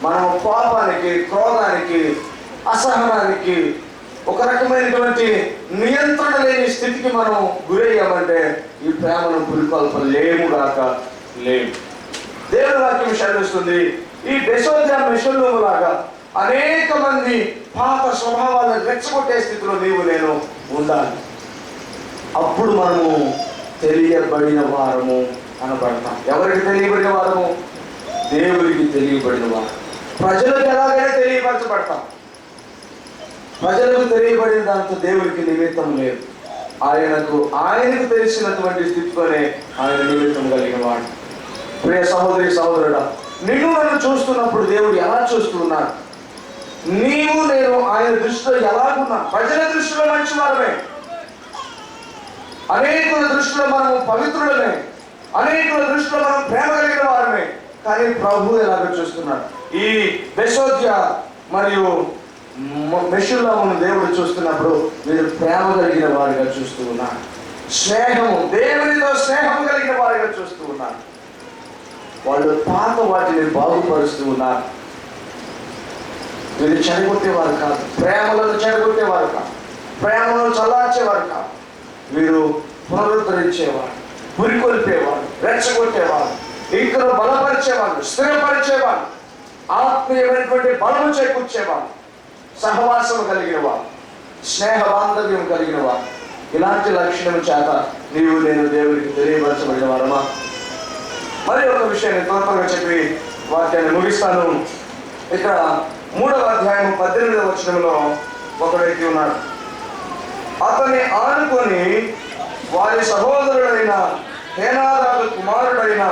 మనం కోపానికి, క్రోధానికి, అసహనానికి, ఒక రకమైనటువంటి నియంత్రణ లేని స్థితికి మనం గురయ్యామంటే ఈ ప్రేమను పురికొల్పలేము గాక లేము. దేవుని వాక్యం సెలవిస్తుంది, ఈ బెసోద్య మెషుల్లము లాగా అనేక మంది పాత స్వభావాలను రెచ్చగొట్టే స్థితిలో నీవు నేను ఉండాలి. అప్పుడు మనము తెలియబడిన వారము అనబడతాం. ఎవరికి తెలియబడిన వారము? దేవుడికి తెలియబడిన వారు. ప్రజలకు ఎలాగైనా తెలియపరచబడతాం. ప్రజలకు తెలియబడిన దాంతో దేవుడికి నిమిత్తం లేదు. ఆయనకు తెలిసినటువంటి స్థితితోనే ఆయన నిమిత్తం కలిగిన వాడు. ప్రియ సహోదరి సహోదరుడా, నిన్ను నన్ను చూస్తున్నప్పుడు దేవుడు ఎలా చూస్తున్నాడు? నీవు నేను ఆయన దృష్టిలో ఎలాగున్నా? ప్రజల దృష్టిలో మంచి వారమే, అనేకుల దృష్టిలో మనము పవిత్రులమే, అనేకుల దృష్టిలో మనం ప్రేమ కలిగిన వారమే. కానీ ప్రభు ఎలాగ చూస్తున్నాడు? ఈ బెసోద్య మరియు మెషుల్లమును దేవుడు చూస్తున్నప్పుడు వీరు ప్రేమ కలిగిన వారిగా చూస్తూ ఉన్నారు. స్నేహము, దేవునితో స్నేహం కలిగిన వారిగా చూస్తూ ఉన్నారు. వాళ్ళు పాత వాటిని బాగుపరుస్తూ ఉన్నారు. వీరు చెడగొట్టేవారు కాదు, ప్రేమలను చెడగొట్టేవారు కాదు, ప్రేమను చల్లార్చేవారు కాదు. వీరు పునరుద్ధరించేవారు, పురికొల్పేవారు, రెచ్చగొట్టేవారు, ఇంకా బలపరిచేవారు, స్థిరపరిచేవారు, ఆత్మీయమైనటువంటి బలము చేకూర్చేవారు, సహవాసం కలిగిన వారు, స్నేహ బాంధవ్యం కలిగిన వారు. ఇలాంటి లక్షణం చేత నీవు నేను దేవుడికి తెలియపరచబడిన వారమా? మరి ఒక విషయాన్ని త్వరగా చెప్పి వాక్యాన్ని ముగిస్తాను. ఇక్కడ 3వ అధ్యాయం 18వ వచనంలో ఒక వ్యక్తి ఉన్నాడు. అతన్ని ఆనుకొని వారి సహోదరుడైన హేనాదాదు కుమారుడైన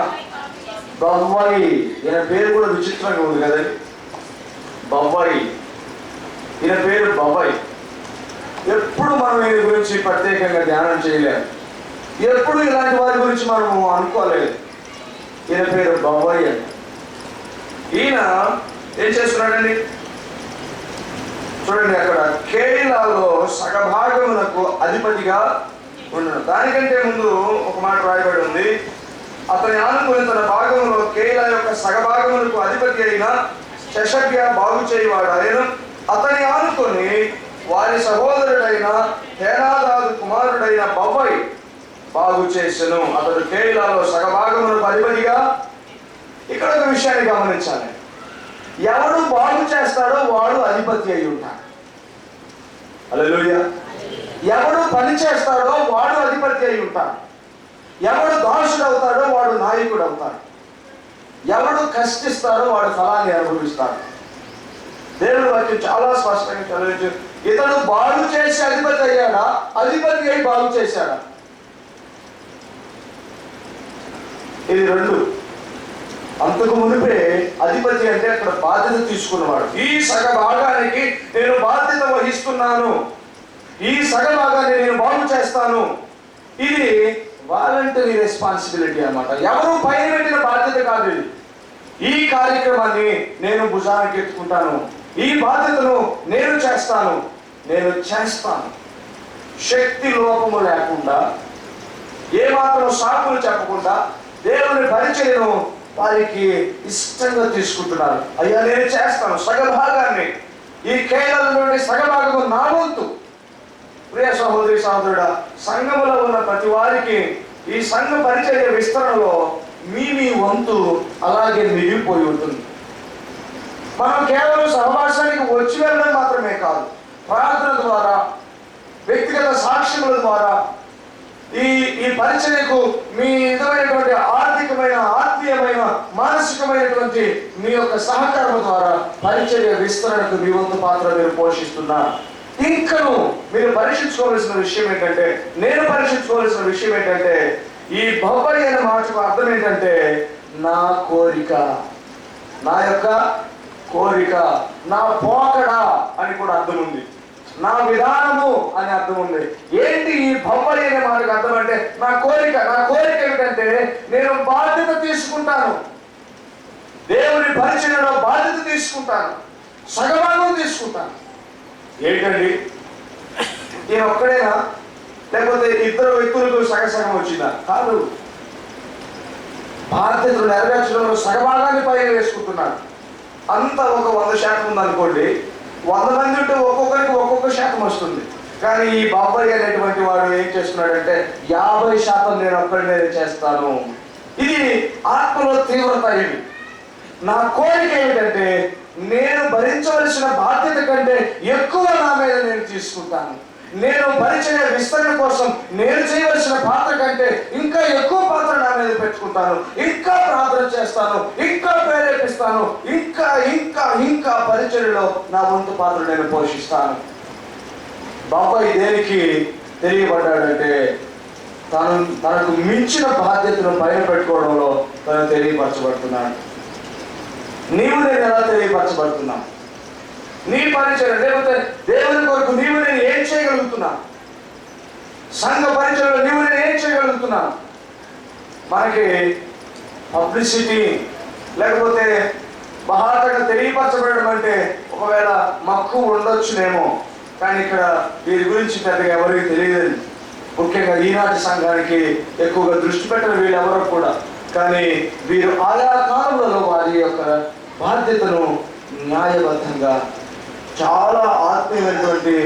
బవ్వాయి, ఈయన పేరు కూడా విచిత్రంగా ఉంది కదండి, బవ్వాయి. ఈయన పేరు బవ్వాయి. ఎప్పుడు మనం ఈయన గురించి ప్రత్యేకంగా ధ్యానం చేయలేము, ఎప్పుడు ఇలాంటి వారి గురించి మనము అనుకోలేదు. ఈయన పేరు బవ్వాయి అండి. ఈయన ఏం చేస్తున్నాడండి? చూడండి, అక్కడ కేయిలాలో సగభాగమునకు అధిపతిగా ఉన్నాడు. దానికంటే ముందు ఒక మాట రాయబడి ఉంది, అతని ఆనుకుని తన భాగంలో కేయిలా యొక్క సగభాగమునకు అధిపతి అయిన శషబ్య బాగు చేయవాడు ఆయన. అతని ఆనుకొని వారి సహోదరుడైన హేనాదాదు కుమారుడైన బవ్వాయి బాగు చేసెను. అతడు కేయిలాలో సగభాగమునకు అధిపతిగా. ఇక్కడ ఒక విషయాన్ని గమనించాలి, ఎవడు బాగు చేస్తాడో వాడు అధిపతి అయి ఉంటాడు. హల్లెలూయా. ఎవడు పని చేస్తాడో వాడు అధిపతి అయి ఉంటాడు. ఎవడు దాసుడు అవుతాడో వాడు నాయకుడు అవుతాడు. ఎవడు కష్టిస్తాడో వాడు ఫలాన్ని అనుభవిస్తాడు. దేవుడి వాక్యం చాలా స్పష్టంగా చదివించు. ఇతడు బాగు చేసి అధిపతి అయ్యాడా, అధిపతి అయి బాగు చేశాడా? ఇది రెండు. అంతకు మునిపే అధిపతి అంటే అక్కడ బాధ్యత తీసుకున్నవాడు. ఈ సగ భాగానికి నేను బాధ్యత వహిస్తున్నాను, ఈ సగ భాగాన్ని నేను బాగు చేస్తాను. ఇది వాలంటరీ రెస్పాన్సిబిలిటీ అన్నమాట. ఎవరు పైన పెట్టిన బాధ్యత కాదు ఇది. ఈ కార్యక్రమాన్ని నేను భుజానికి ఎత్తుకుంటాను, ఈ బాధ్యతను నేను చేస్తాను, నేను చేస్తాను. శక్తి లోపము లేకుండా, ఏమాత్రం సాకులు చెప్పకుండా దేవుని పరిచయను వారికి ఇష్టంగా తీసుకుంటున్నారు. అయ్యా నేను చేస్తాను, సగభాగాన్ని, ఈ కేరళ నుండి సగభాగము నా వంతు. ప్రియ సహోదరి సహోదరుడా, సంఘములో ఉన్న ప్రతి వారికి ఈ సంఘ పరిచర్య విస్తరణలో మీ వంతు అలాగే మిగిలిపోయి ఉంటుంది. మనం కేవలం సహవాసానికి వచ్చి వెళ్ళడం మాత్రమే కాదు, ప్రార్థన ద్వారా, వ్యక్తిగత సాక్ష్యముల ద్వారా ఈ పరిచర్యకు మీ విధమైనటువంటి ఆర్థికమైన, ఆత్మీయమైన, మానసికమైనటువంటి మీ యొక్క సహకారం ద్వారా పరిచర్య విస్తరణకు మీ వంతు పాత్ర మీరు పోషిస్తున్నారు. ఇంకను మీరు పరీక్షించుకోవాల్సిన విషయం ఏంటంటే, నేను పరీక్షించుకోవాల్సిన విషయం ఏంటంటే, ఈ బొబ్బరి అనే మాటకు అర్థం ఏంటంటే నా కోరిక, నా యొక్క కోరిక, నా పోకడ అని కూడా అర్థం ఉంది, నా విధానము అని అర్థం ఉంది. ఏంటి ఈ బొబ్బరి అనే మాటకు అర్థం అంటే నా కోరిక. నా కోరిక ఏమిటంటే నేను బాధ్యత తీసుకుంటాను, దేవుని పరిచయంలో బాధ్యత తీసుకుంటాను, సగభాగం తీసుకుంటాను. ఏంటండి, నేను ఒక్కడేనా, లేకపోతే ఇద్దరు వ్యక్తులకు సగం వచ్చిందా? కాదు, బాధ్యతలు నెరవేర్చడంలో సగభాగాన్ని పైన వేసుకుంటున్నాను. అంత ఒక 100% ఉందనుకోండి, 100 మంది ఉంటే ఒక్కొక్కరికి ఒక్కొక్క శాతం వస్తుంది. కానీ ఈ బాబాయ్ అనేటువంటి వాడు ఏం చేస్తున్నాడంటే 50% నేను ఒక్కడినే చేస్తాను. ఇది ఆత్మలో తీవ్రత. ఇది నా కోరిక ఏమిటంటే నేను భరించవలసిన బాధ్యత కంటే ఎక్కువ నా మీద నేను తీసుకుంటాను. నేను పరిచయ విస్తరణ కోసం నేను చేయవలసిన పాత్ర కంటే ఇంకా ఎక్కువ పాత్ర నా మీద పెట్టుకుంటాను. ఇంకా ప్రార్థన చేస్తాను, ఇంకా ప్రేరేపిస్తాను, ఇంకా ఇంకా ఇంకా పరిచయలో నా వంతు పాత్ర నేను పోషిస్తాను. బాబాయ్ దేనికి తెలియబడ్డాడంటే తనకు మించిన బాధ్యతను పైన పెట్టుకోవడంలో తను తెలియపరచబడుతున్నాడు. నీవు నేను ఎలా తెలియపరచబడుతున్నా? నీ పరిచయం లేకపోతే దేవుని కొరకు నీవు నేను ఏం చేయగలుగుతున్నా? సంఘ పరిచయంలో నీవు నేను ఏం చేయగలుగుతున్నా? మనకి పబ్లిసిటీ లేకపోతే బాగా తెలియపరచబడడం అంటే ఒకవేళ మక్కువ ఉండొచ్చునేమో, కానీ ఇక్కడ వీరి గురించి పెద్దగా ఎవరికి తెలియదు. ముఖ్యంగా ఈనాటి సంఘానికి ఎక్కువగా దృష్టి పెట్టిన వీళ్ళు ఎవరో కూడా. కానీ వీరు ఆయా కాలంలో వారి యొక్క బాధ్యతను న్యాయబద్ధంగా చాలా ఆత్మీయమైనటువంటి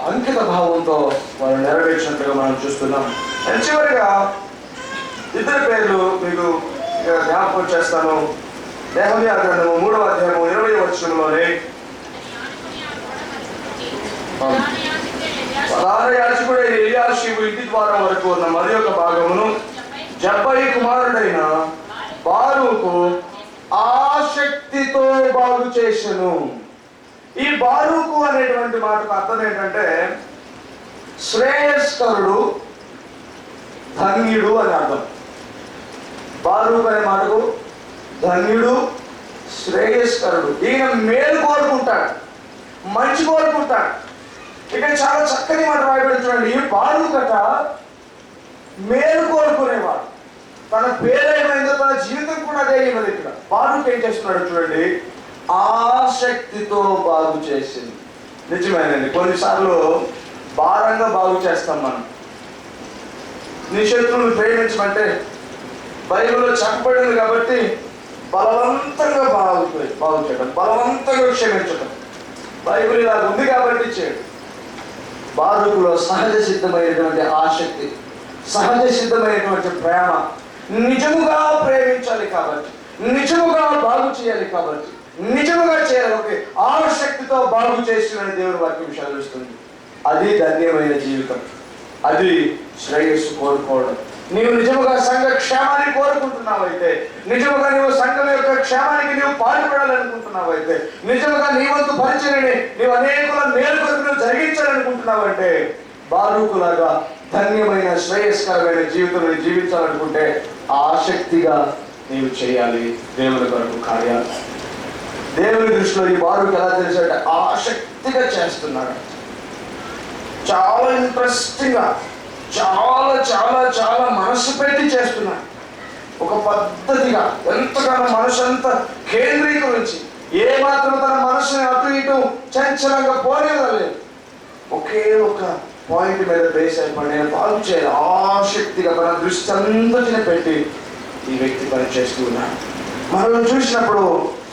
అంకిత భావంతో వారు నెరవేర్చినట్లుగా మనం చూస్తున్నాం. చివరిగా ఇద్దరు పేర్లు మీకు జ్ఞాపకం చేస్తాను. నెహెమ్యా గ్రంథము 3వ అధ్యాయము 20వ వచనంలోనే ప్రధాన యాజకుడు ఎలియాషీబు ఇంటి ద్వారం వరకు ఉన్న మరి యొక్క భాగమును జబ్బయి కుమారుడైన బారూకు ఆసక్తితో బాగు చేసెను. ఈ బారూకు అనేటువంటి మాటకు అర్థం ఏంటంటే శ్రేయస్కరుడు, ధన్యుడు అని అర్థం. బారూకు అనే మాటకు ధన్యుడు, శ్రేయస్కరుడు. ఈయన మేలు కోరుకుంటాడు, మంచి కోరుకుంటాడు. ఇక్కడ చాలా చక్కని మాట రాయబడి చూడండి. ఈ బారూకట మేలు కోరుకునేవాడు. తన పేరేమైందో తన జీవితం కూడా అదే అయినది. ఇక్కడ బారూకు ఏం చేస్తున్నాడు చూడండి, ఆసక్తితో బాగు చేసింది. నిజమేనండి, కొన్నిసార్లు భారంగా బాగు చేస్తాం మనం. నీ శత్రువును ప్రేమించమంటే బైబిల్లో చెప్పబడింది కాబట్టి బలవంతంగా బాగు చేయడం, బలవంతంగా క్షమించడం బైబిల్ ఇలా ఉంది కాబట్టి చేయడం. బారూకులో సహజ సిద్ధమైనటువంటి ఆసక్తి, సహజ సిద్ధమైనటువంటి ప్రేమ, నిజముగా ప్రేమించాలి కాబట్టి, నిజముగా బాగు చేయాలి కాబట్టి, నిజముగా చేయాలి ఆసక్తితో బాగు చేస్తున్న దేవుని వాక్యం చదివిస్తుంది. అది ధన్యమైన జీవితం, అది శ్రేయస్సు కోరుకోవడం. నీవు నిజముగా సంఘ క్షేమాన్ని కోరుకుంటున్నావైతే, నిజముగా నీవు సంఘం యొక్క క్షేమానికి నీవు పాల్పడాలనుకుంటున్నావైతే, నిజముగా నీ వంతు పరిచయని నీవు అనేకుల మేలు కొరకు నువ్వు జరిగించాలనుకుంటున్నావంటే, బారూకులాగా ధన్యమైన శ్రేయస్కరమైన జీవితం నీవు జీవించాలనుకుంటే ఆసక్తిగా నీవు చేయాలి దేవుని కొరకు కార్యాలు. దేవుని దృష్టిలో ఈ బారూకు ఎలా తెలిసాడంటే ఆసక్తిగా చేస్తున్నాడు. చాలా ఇంట్రెస్టింగ్గా, చాలా చాలా చాలా మనసు పెట్టి చేస్తున్నాడు. ఒక పద్ధతిగా ఎంతగానో మనసు అంతా కేంద్రీకరించి ఏ మాత్రం తన మనసుని అటు ఇటు చంచలంగా పోనేదలేదు. ఒకే ఒక పాయింట్ మీద బేస్ అయిపోయి నేను బాగు చేయాలి ఆసక్తిగా తన దృష్టి అంతటిని పెట్టి ఈ వ్యక్తి పని చేస్తూ ఉన్నాడు. మనం చూసినప్పుడు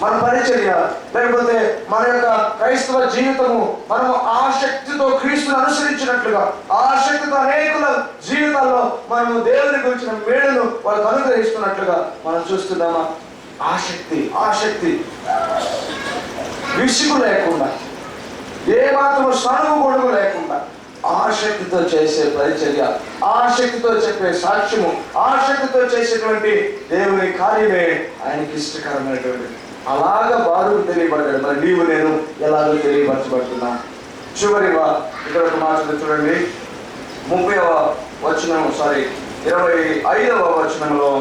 మన పరిచర్య లేకపోతే మన యొక్క క్రైస్తవ జీవితము మనము ఆసక్తితో క్రీస్తును అనుసరించినట్లుగా, ఆసక్తితో అనేకుల జీవితాల్లో మనము దేవుని గురించిన మేలును వాళ్ళకు అనుగ్రహిస్తున్నట్లుగా మనం చూస్తున్నామా? ఆసక్తి విసుగు లేకుండా, ఏ మాత్రం సనుగు గొడుగు లేకుండా ఆసక్తితో చేసే పరిచర్య, ఆసక్తితో చెప్పే సాక్ష్యము, ఆసక్తితో చేసేటువంటి దేవుని కార్యమే ఆయనకి ఇష్టకరమైనటువంటి. అలాగా బారూకు తెలియబడ్డాడు. మరి నీవు నేను ఎలాగో తెలియపరచబడుతున్నా? చివరిగా ఇక్కడ ఒక మాట చూడండి, 30వ వచనం 25వ వచనంలో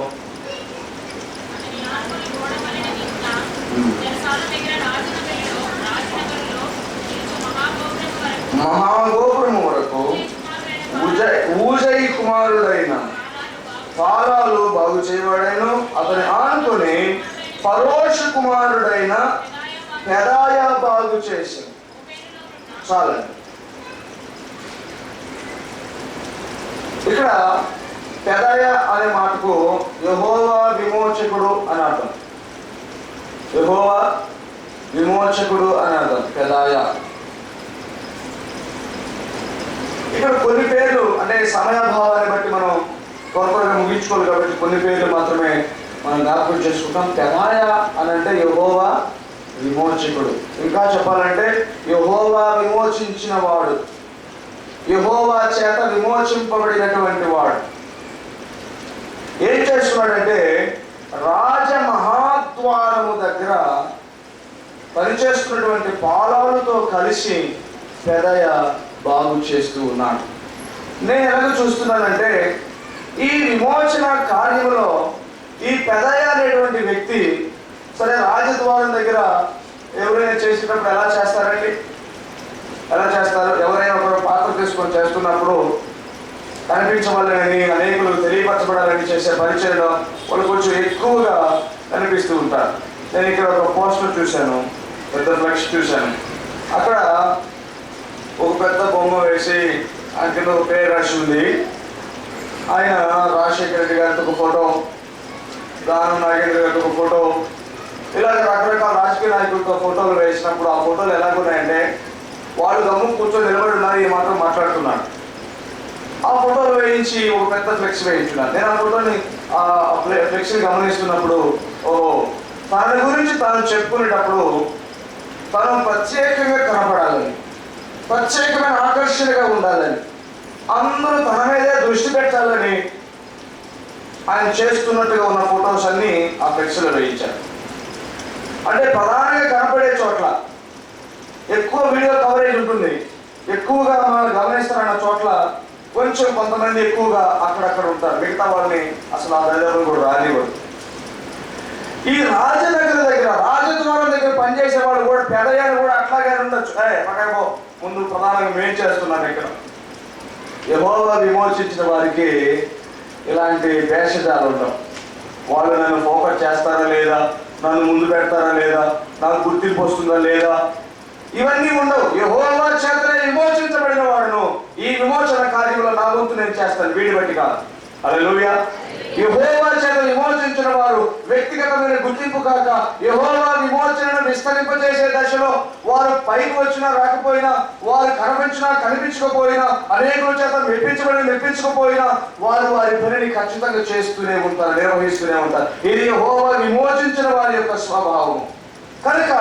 మహాగోపురము వరకు ఊజై కుమారుడైన ఫారాలు బాగు చేయబడాను. అతని ఆనుకొని ఫరోషు కుమారుడైన పెదాయా బాగు చేశాను. చాలండి. ఇక్కడ పెదాయా అనే మాటకు యెహోవా విమోచకుడు అని అర్థం. యెహోవా విమోచకుడు అని అర్థం పెదాయా. ఇక్కడ కొన్ని పేర్లు అంటే సమయాభావాన్ని బట్టి మనం త్వరగా ముగించుకోవాలి కాబట్టి కొన్ని పేర్లు మాత్రమే మనం జ్ఞాపకం చేసుకుంటాం. పెదాయా అని అంటే యెహోవా విమోచకుడు. ఇంకా చెప్పాలంటే యెహోవా విమోచించిన వాడు, యెహోవా చేత విమోచింపబడినటువంటి వాడు. ఏం చేస్తున్నాడంటే రాజమహాద్వారము దగ్గర పనిచేస్తున్నటువంటి పాలాలతో కలిసి పెదాయా బాగు చేస్తూ ఉన్నాడు. నేను ఎలాగ చూస్తున్నానంటే ఈ విమోచన కార్యంలో ఈ పెదాయా అనేటువంటి వ్యక్తి సరే రాజద్వారం దగ్గర ఎవరైనా చేసినప్పుడు ఎలా చేస్తారండి? ఎలా చేస్తారు? ఎవరైనా ఒక పాత్ర తీసుకొని చేస్తున్నప్పుడు కనిపించవాలని అనేకులు తెలియపరచబడాలని చేసే పరిచయంలో వాళ్ళు కొంచెం ఎక్కువగా కనిపిస్తూ ఉంటారు. నేను ఇక్కడ ఒక పోస్టర్ చూశాను, పెద్ద ఫ్లెక్స్ చూశాను. అక్కడ ఒక పెద్ద బొమ్మ వేసి కింద ఒక పేరు రాసి ఉంది. ఆయన రాజశేఖర రెడ్డి గారితో ఒక ఫోటో, దానం నాగేంద్ర గారితో ఒక ఫోటో, ఇలాగ రకరకాల రాజకీయ నాయకులతో ఫోటోలు వేసినప్పుడు ఆ ఫోటోలు ఎలాగున్నాయంటే వాళ్ళు గమ్ము కూర్చొని నిలబడి ఉన్నారు, ఈ మాత్రం మాట్లాడుతున్నాడు. ఆ ఫోటోలు వేయించి ఒక పెద్ద ఫ్లెక్స్ వేయించున్నాను. నేను ఆ ఫోటోని ఫ్లెక్స్ని గమనిస్తున్నప్పుడు ఓహో తన గురించి తాను చెప్పుకునేటప్పుడు తను ప్రత్యేకంగా కనపడాలని, ప్రత్యేకమైన ఆకర్షణగా ఉండాలని, అందరూ తన మీదే దృష్టి పెట్టాలని ఆయన చేస్తున్నట్టుగా ఉన్న ఫొటోస్ అన్ని ఆ ఫ్లెక్స్లో వేయించారు. అంటే ప్రధానంగా కనపడే చోట్ల ఎక్కువ వీడియో కవరేజ్ ఉంటుంది, ఎక్కువగా మనం గమనిస్తారన్న చోట్ల కొంచెం కొంతమంది ఎక్కువగా అక్కడక్కడ ఉంటారు. మిగతా వాళ్ళని అసలు ఆ దగ్గర కూడా రానివ్వరు. ఈ రాజనగర దగ్గర రాజద్వారం దగ్గర పనిచేసే వాళ్ళు కూడా పెదయాలు కూడా అట్లాగే ఉండొచ్చు. పక్కకు ముందు ప్రధానంగా మేం చేస్తున్నాను. ఇక్కడ యెహోవా విమోచించిన వారికి ఇలాంటి వేషజాలు ఉంటాం. వాళ్ళు నన్ను ఫోకస్ చేస్తారా లేదా, నన్ను ముందు పెడతారా లేదా, నాకు గుర్తింపు వస్తుందా లేదా, ఇవన్నీ ఉండవు. యెహోవా చేతనే విమోచించబడిన వాడును, ఈ విమోచన కార్యంలో నా వంతు నేను చేస్తాను, వీడి బట్టి కాదు. హల్లెలూయా. యెహోవా చేత విమోచించిన వారు వ్యక్తిగతమైన గుర్తింపు కాక యెహోవా విమోచనను విస్తరింపజేసే దశలో వారు పైకి వచ్చినా రాకపోయినా, వారు కనిపించినా కనిపించకపోయినా, అనేకుల చేత మెప్పించకపోయినా వారు వారి పనిని ఖచ్చితంగా చేస్తూనే ఉంటారు, నిర్వహిస్తూనే ఉంటారు. ఇది యెహోవా విమోచించిన వారి యొక్క స్వభావం. కనుక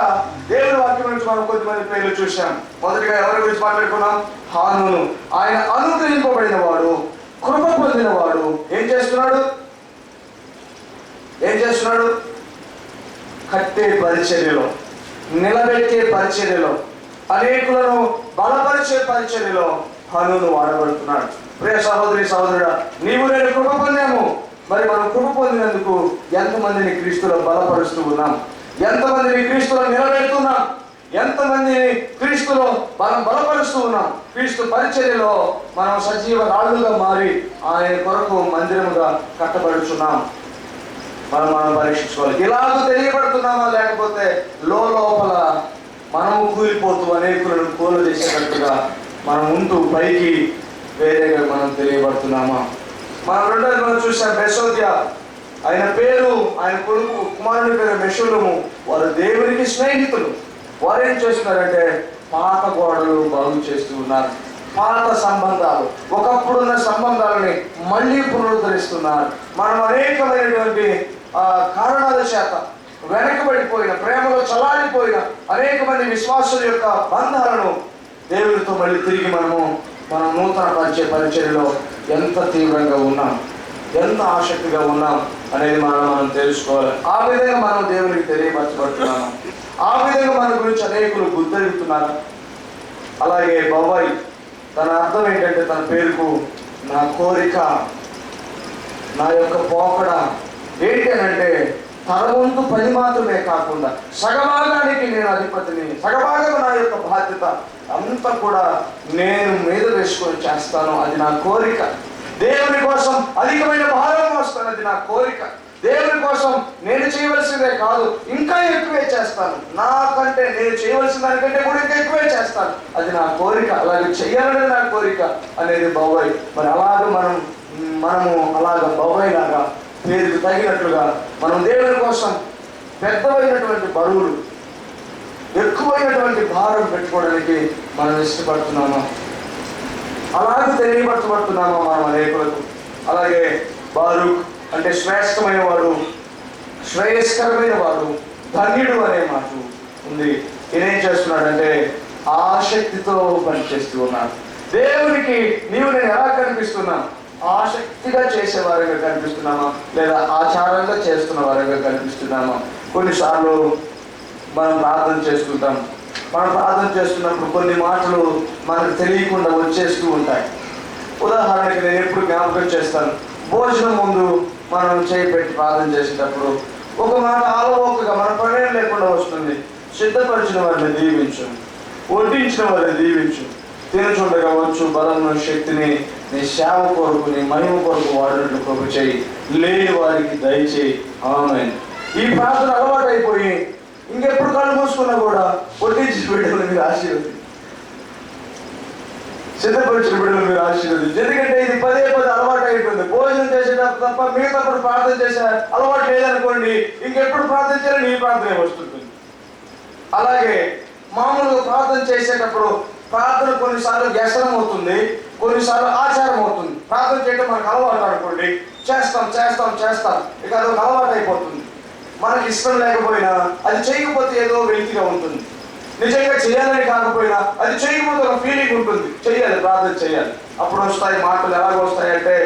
దేవుని వాక్యం నుంచి మనం కొద్దిమంది పేర్లు చూశాం. మొదటిగా ఎవరి గురించి మాట్లాడుకున్నాం? హానూను. ఆయన అనుగ్రహింపబడిన వాడు, కృప పొందిన వాడు. ఏం చేస్తున్నాడు? కట్టే పరిచర్యలో, నిలబెట్టే పరిచర్యలో, అనేకులను బలపరిచే పరిచర్యలో హానూను వాడబడుతున్నాడు. ప్రియ సహోదరి సహోదరుడా, నీవు నేను కృప పొందాము. మరి మనం కృప పొందినందుకు ఎంతమందిని క్రీస్తులో బలపరుస్తూ ఉన్నాం, ఎంతమందిని క్రీస్తులో నిలబెడుతున్నాం, ఎంతమందిని క్రీస్తులో మనం బలపరుస్తూ ఉన్నాం. క్రీస్తు పరిచర్యలో మనం సజీవ రాళ్ళుగా మారి ఆయన కొరకు మందిరముగా కట్టబడుచున్నాం. మనం పరీక్షించుకోవాలి. ఇలాగ తెలియబడుతున్నామా, లేకపోతే లోపల మనము కూలిపోతూ అనేకులను కూల చేసేటట్టుగా మనం ఉంటూ పైకి వేరేగా మనం తెలియబడుతున్నామా? మనం రెండోది మనం చూసాం, బెసోద్యా. ఆయన పేరు, ఆయన కొడుకు కుమారుని పేరు మెషుల్లము. వారు దేవునికి స్నేహితులు. వారు ఏం చేస్తున్నారంటే పాత గోడలు బాగు చేస్తూ ఉన్నారు. పాత సంబంధాలు, ఒకప్పుడున్న సంబంధాలని మళ్ళీ పునరుద్ధరిస్తున్నారు. మనం అనేకమైనటువంటి కారణాల చేత వెనకబడిపోయిన, ప్రేమలో చలారిపోయిన అనేక మంది విశ్వాసుల యొక్క బంధాలను దేవుడితో మళ్ళీ తిరిగి మనం నూతన పరిచర్యలో ఎంత తీవ్రంగా ఉన్నాం, ఎంత ఆసక్తిగా ఉన్నాం అనేది మనం తెలుసుకోవాలి. ఆ విధంగా మనం దేవునికి తెలియపరచబడుతున్నాము. ఆ విధంగా మన గురించి అనేకులు గుర్తెరుగుతున్నారు. అలాగే బొవ్వాయి, తన అర్థం ఏంటంటే తన పేరుకు నా కోరిక, నా యొక్క పోకడ ఏంటి అని అంటే తన వంతు పని మాత్రమే కాకుండా సగభాగానికి నేను అధిపతిని, సగభాగం నా యొక్క బాధ్యత అంతా కూడా నేను మీద వేసుకొని చేస్తాను. అది నా కోరిక. దేవుని కోసం అధికమైన భారం మోస్తాను, అది నా కోరిక. దేవుని కోసం నేను చేయవలసిందే కాదు, ఇంకా ఎక్కువే చేస్తాను. నాకంటే నేను చేయవలసిన దానికంటే కూడా ఇంకా ఎక్కువే చేస్తాను, అది నా కోరిక. అలాగే చెయ్యాలనేది నా కోరిక అనేది బొవ్వాయి. మరి మనము అలాగ బొవ్వాయి లాగా పేరుకు తగినట్లుగా మనం దేవుని కోసం పెద్దవైనటువంటి బరువులు, ఎక్కువైనటువంటి భారం పెట్టుకోవడానికి మనం ఇష్టపడుతున్నామా? అలాగే తెలియపరచబడుతున్నామా మనం అనేకులకు? అలాగే బారూక్ అంటే శ్రేష్టమైన వాడు, శ్రేయస్కరమైన వాడు, ధన్యుడు అనే మాట ఉంది. ఈయనేం చేస్తున్నాడంటే ఆసక్తితో పనిచేస్తూ ఉన్నాడు. దేవునికి నేను ఎలా కనిపిస్తున్నాను? ఆసక్తిగా చేసేవారిగా కనిపిస్తున్నామా, లేదా ఆచారంగా చేస్తున్న వారిగా కనిపిస్తున్నామా? కొన్నిసార్లు మనం ప్రార్థన చేస్తుంటాం. మనం ప్రార్థన చేస్తున్నప్పుడు కొన్ని మాటలు మనకు తెలియకుండా వచ్చేస్తూ ఉంటాయి. ఉదాహరణకి నేను ఎప్పుడు జ్ఞాపకం చేస్తాను, భోజనం ముందు మనం చేపెట్టి ప్రార్థన చేసేటప్పుడు ఒక మాట ఆలోచనగా మన పనేం లేకుండా వస్తుంది. సిద్ధపరిచిన వారిని దీవించు, వడ్డించిన వారిని దీవించు, తినచుండగా వచ్చు బలము శక్తిని నీ సేవ కొరకు, నీ మహిమ కొరకు వాడినట్లు కృప చేయి, లేని వారికి దయచేయి. ఆమేన్. ఈ ప్రార్థన అలవాటు అయిపోయి ఇంకెప్పుడు కళ్ళు మూసుకున్నా కూడా వడ్డించి బిడ్డలు మీరు ఆశీర్వదించు, సిద్ధపరిచిన బిడ్డలు మీరు ఆశీర్వదించు. ఎందుకంటే ఇది పదే అలవాటు అయిపోయింది. భోజనం చేసేటప్పుడు తప్ప మిగతాప్పుడు ప్రార్థన చేసే అలవాటు లేదనుకోండి, ఇంకెప్పుడు ప్రార్థన చేయాలని ఈ ప్రార్థన వస్తుంటుంది. అలాగే మామూలుగా ప్రార్థన చేసేటప్పుడు ప్రార్థన కొన్నిసార్లు వ్యసనం అవుతుంది, కొన్నిసార్లు ఆచారం అవుతుంది. ప్రార్థన చేయడం మనకు అలవాటు అనుకోండి, చేస్తాం ఇక అదొక అలవాటు అయిపోతుంది. మనకి ఇష్టం లేకపోయినా, అది చేయకపోతే ఏదో వెలితిగా ఉంటుంది. నిజంగా చేయాలని కాకపోయినా అది చేయకపోతే ఒక ఫీలింగ్ ఉంటుంది. చెయ్యాలి, ప్రార్థన చేయాలి. అప్పుడు వస్తాయి మాటలు. ఎలాగ వస్తాయంటే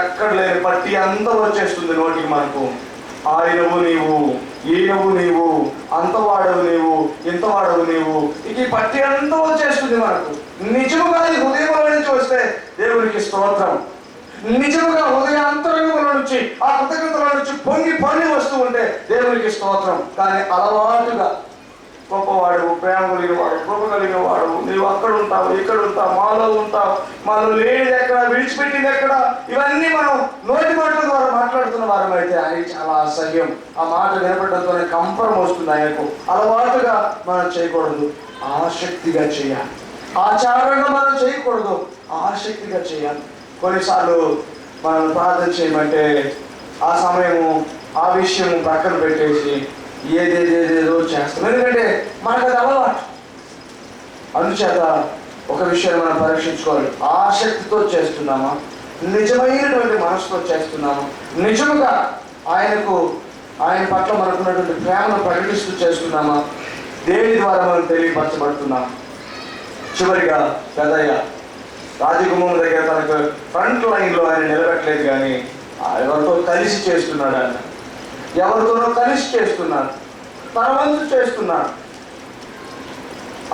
ఎక్కడ లేని పట్టి అంతా వచ్చేస్తుంది నోటికి మనకు. ఆయనవు నీవు, ఈయనవు నీవు, అంతవాడవు నీవు, ఇంతవాడవు నీవు, ఇక ఈ పట్టి అంతా వచ్చేస్తుంది మనకు. నిజముగా అది హృదయంలో నుంచి వస్తే దేవునికి స్తోత్రం. నిజముగా హృదయాంతరంగంలో నుంచి, ఆ కృతజ్ఞతల నుంచి పొంగి వస్తూ ఉంటే దేవునికి స్తోత్రం. కానీ అలవాటుగా గొప్పవాడు, ప్రేమ కలిగిన వాడు, కృప కలిగిన వాడు, నీవు అక్కడ ఉంటావు, ఇక్కడ ఉంటావు, మాలో ఉంటావు, మాలో లేనిది ఎక్కడ, విడిచిపెట్టింది ఎక్కడ, ఇవన్నీ మనం నోటి మాటల ద్వారా మాట్లాడుతున్న వారం అయితే ఆయనకి చాలా అసహ్యం. ఆ మాట వినపడటంతోనే కంపరం వస్తుంది ఆయనకు. అలవాటుగా మనం చేయకూడదు, ఆసక్తిగా చేయాలి. ఆచారంగా మనం చేయకూడదు, ఆసక్తిగా చేయాలి. కొన్నిసార్లు మనం ప్రార్థన చేయమంటే ఆ సమయము, ఆ విషయము పక్కన పెట్టేసి ఏదేదేదేదో చేస్తాం. ఎందుకంటే మనకు అది అలవాటు. అందుచేత ఒక విషయాన్ని మనం పరీక్షించుకోవాలి. ఆసక్తితో చేస్తున్నామా, నిజమైనటువంటి మనసుతో చేస్తున్నామా, నిజముగా ఆయన పట్ల మనకున్నటువంటి ప్రేమను ప్రకటిస్తూ చేస్తున్నామా, దేని ద్వారా మనం తెలియపరచబడుతున్నాం. చివరిగా పెద్దయ్య రాజగుమ్మం దగ్గర తనకు ఫ్రంట్ లైన్లో ఆయన నిలబెట్టలేదు, కానీ ఎవరితో కలిసి చేస్తున్నాడు. ఆయన ఎవరితోనో కలిసి చేస్తున్నాడు, తన వంతు చేస్తున్నాడు.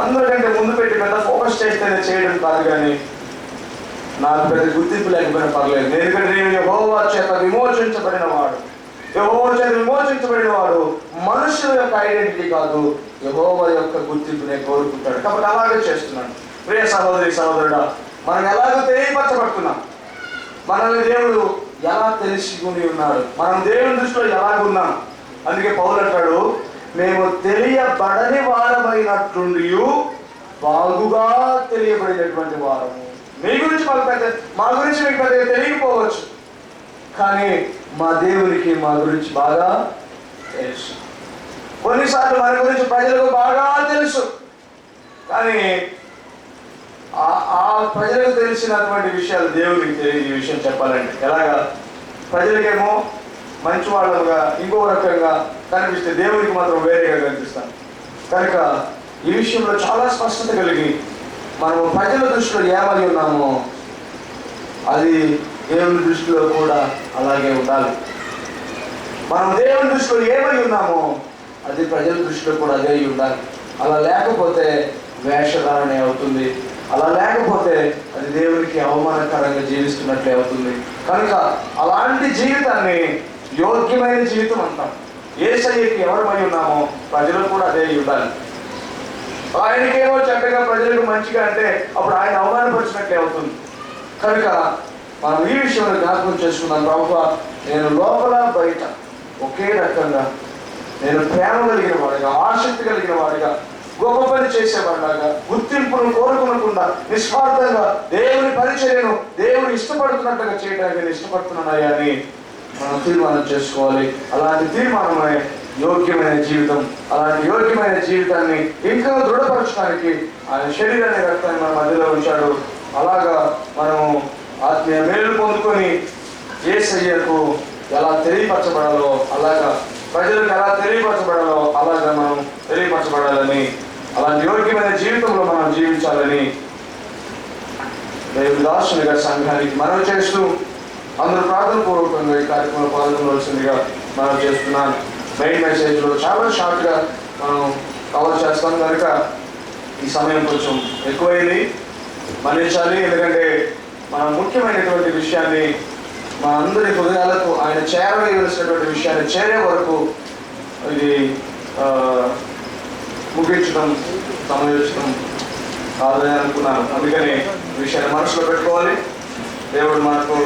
అందరికంటే ముందు పెట్టి పెద్ద ఫోకస్ చేస్తేనే చేయడం కాదు, కానీ నాకు పెద్ద గుర్తింపు లేకపోయినా పర్లేదు. ఎందుకంటే నేను యెహోవా చేత విమోచించబడిన వాడు. మనుషుల యొక్క ఐడెంటిటీ కాదు, యెహోవా యొక్క గుర్తింపునే కోరుకుంటాడు. కాబట్టి అలాగే చేస్తున్నాడు. ప్రియ సహోదరి సహోదరుడా, మనం ఎలాగో తెలియపరచబడుతున్నాం, మనల్ని దేవుడు ఎలా తెలుసుకుని ఉన్నాడు, మనం దేవుని దృష్టిలో ఎలాగున్నాం. అందుకే పౌలు అంటాడు, మేము తెలియబడని వారమైనట్లుండి బాగుగా తెలియబడినటువంటి వారము. మీ గురించి మా గురించి మీకు పెద్దగా తెలియకపోవచ్చు, కానీ మా దేవునికి మా గురించి బాగా తెలుసు. కొన్నిసార్లు మన గురించి ప్రజలకు బాగా తెలుసు, కానీ ఆ ప్రజలకు తెలిసినటువంటి విషయాలు దేవునికి తెలియదు. ఈ విషయం చెప్పాలంటే ఎలాగా, ప్రజలకేమో మంచి వాళ్ళుగా ఇంకో రకంగా కనిపిస్తే దేవునికి మాత్రం వేరేగా కనిపిస్తాం. కనుక ఈ విషయంలో చాలా స్పష్టత కలిగి మనము ప్రజల దృష్టిలో ఏమై ఉన్నామో అది దేవుని దృష్టిలో కూడా అలాగే ఉండాలి. మనం దేవుని దృష్టిలో ఏమై ఉన్నామో అది ప్రజల దృష్టిలో కూడా అదే ఉండాలి. అలా లేకపోతే వేషధారణ అవుతుంది. అలా లేకపోతే అది దేవునికి అవమానకరంగా జీవిస్తున్నట్లే అవుతుంది. కనుక అలాంటి జీవితాన్ని యోగ్యమైన జీవితం అంటాం. యేసయ్యకి ఎవరమై ఉన్నామో ప్రజలు కూడా అదే ఉండాలి. ఆయనకేమో చక్కగా ప్రజలకు మంచిగా అంటే అప్పుడు ఆయన అవమానపరిచినట్లే అవుతుంది. కనుక మనం ఈ విషయంలో జ్ఞాపకం చేసుకున్నాం. ప్రభువా, నేను లోపల బయట ఒకే రకంగా, నేను ప్రేమ కలిగిన వాడిగా, ఆసక్తి కలిగిన వాడిగా, గొప్ప పని చేసేవాడిలాగా, గుర్తింపును కోరుకునకుండా నిస్వార్థంగా దేవుని పరిచర్యను దేవుడు ఇష్టపడుతున్నట్టుగా చేయడానికి నేను ఇష్టపడుతున్నానయ్యా అని మనం తీర్మానం చేసుకోవాలి. అలాంటి తీర్మానమే యోగ్యమైన జీవితం. అలాంటి యోగ్యమైన జీవితాన్ని ఇంకా దృఢపరచడానికి ఆయన శరీరాన్ని, రక్తాన్ని మన మధ్యలో ఉంచాడు. అలాగా మనము ఆత్మీయ మేలు పొందుకొని యేసయ్యకు ఎలా తెలియపరచబడాలో, అలాగా ప్రజలకు ఎలా తెలియపరచబడాలో అలాగా మనం తెలియపరచబడాలని, అలాంటి యోగ్యమైన జీవితంలో మనం జీవించాలని దేవుని దాసునిగా సంఘానికి మనవి చేస్తూ అందరూ ప్రార్థన పూర్వకంగా ఈ కార్యక్రమంలో పాల్గొనవలసిందిగా మనం చేస్తున్నాను. మెయిన్ మెసేజ్లో చాలా షార్ట్గా మనం కవర్ చేస్తాం కనుక ఈ సమయం కొంచెం ఎక్కువైంది, మన్నించాలి. ఎందుకంటే మన ముఖ్యమైనటువంటి విషయాన్ని మా అందరి హృదయాలకు ఆయన చేరవేయవలసినటువంటి విషయాన్ని చేరే వరకు ఇది ముగించడం సమయోచితం కాదని అనుకున్నాను. అందుకని విషయాన్ని మనసులో పెట్టుకోవాలి. దేవుడు మనకు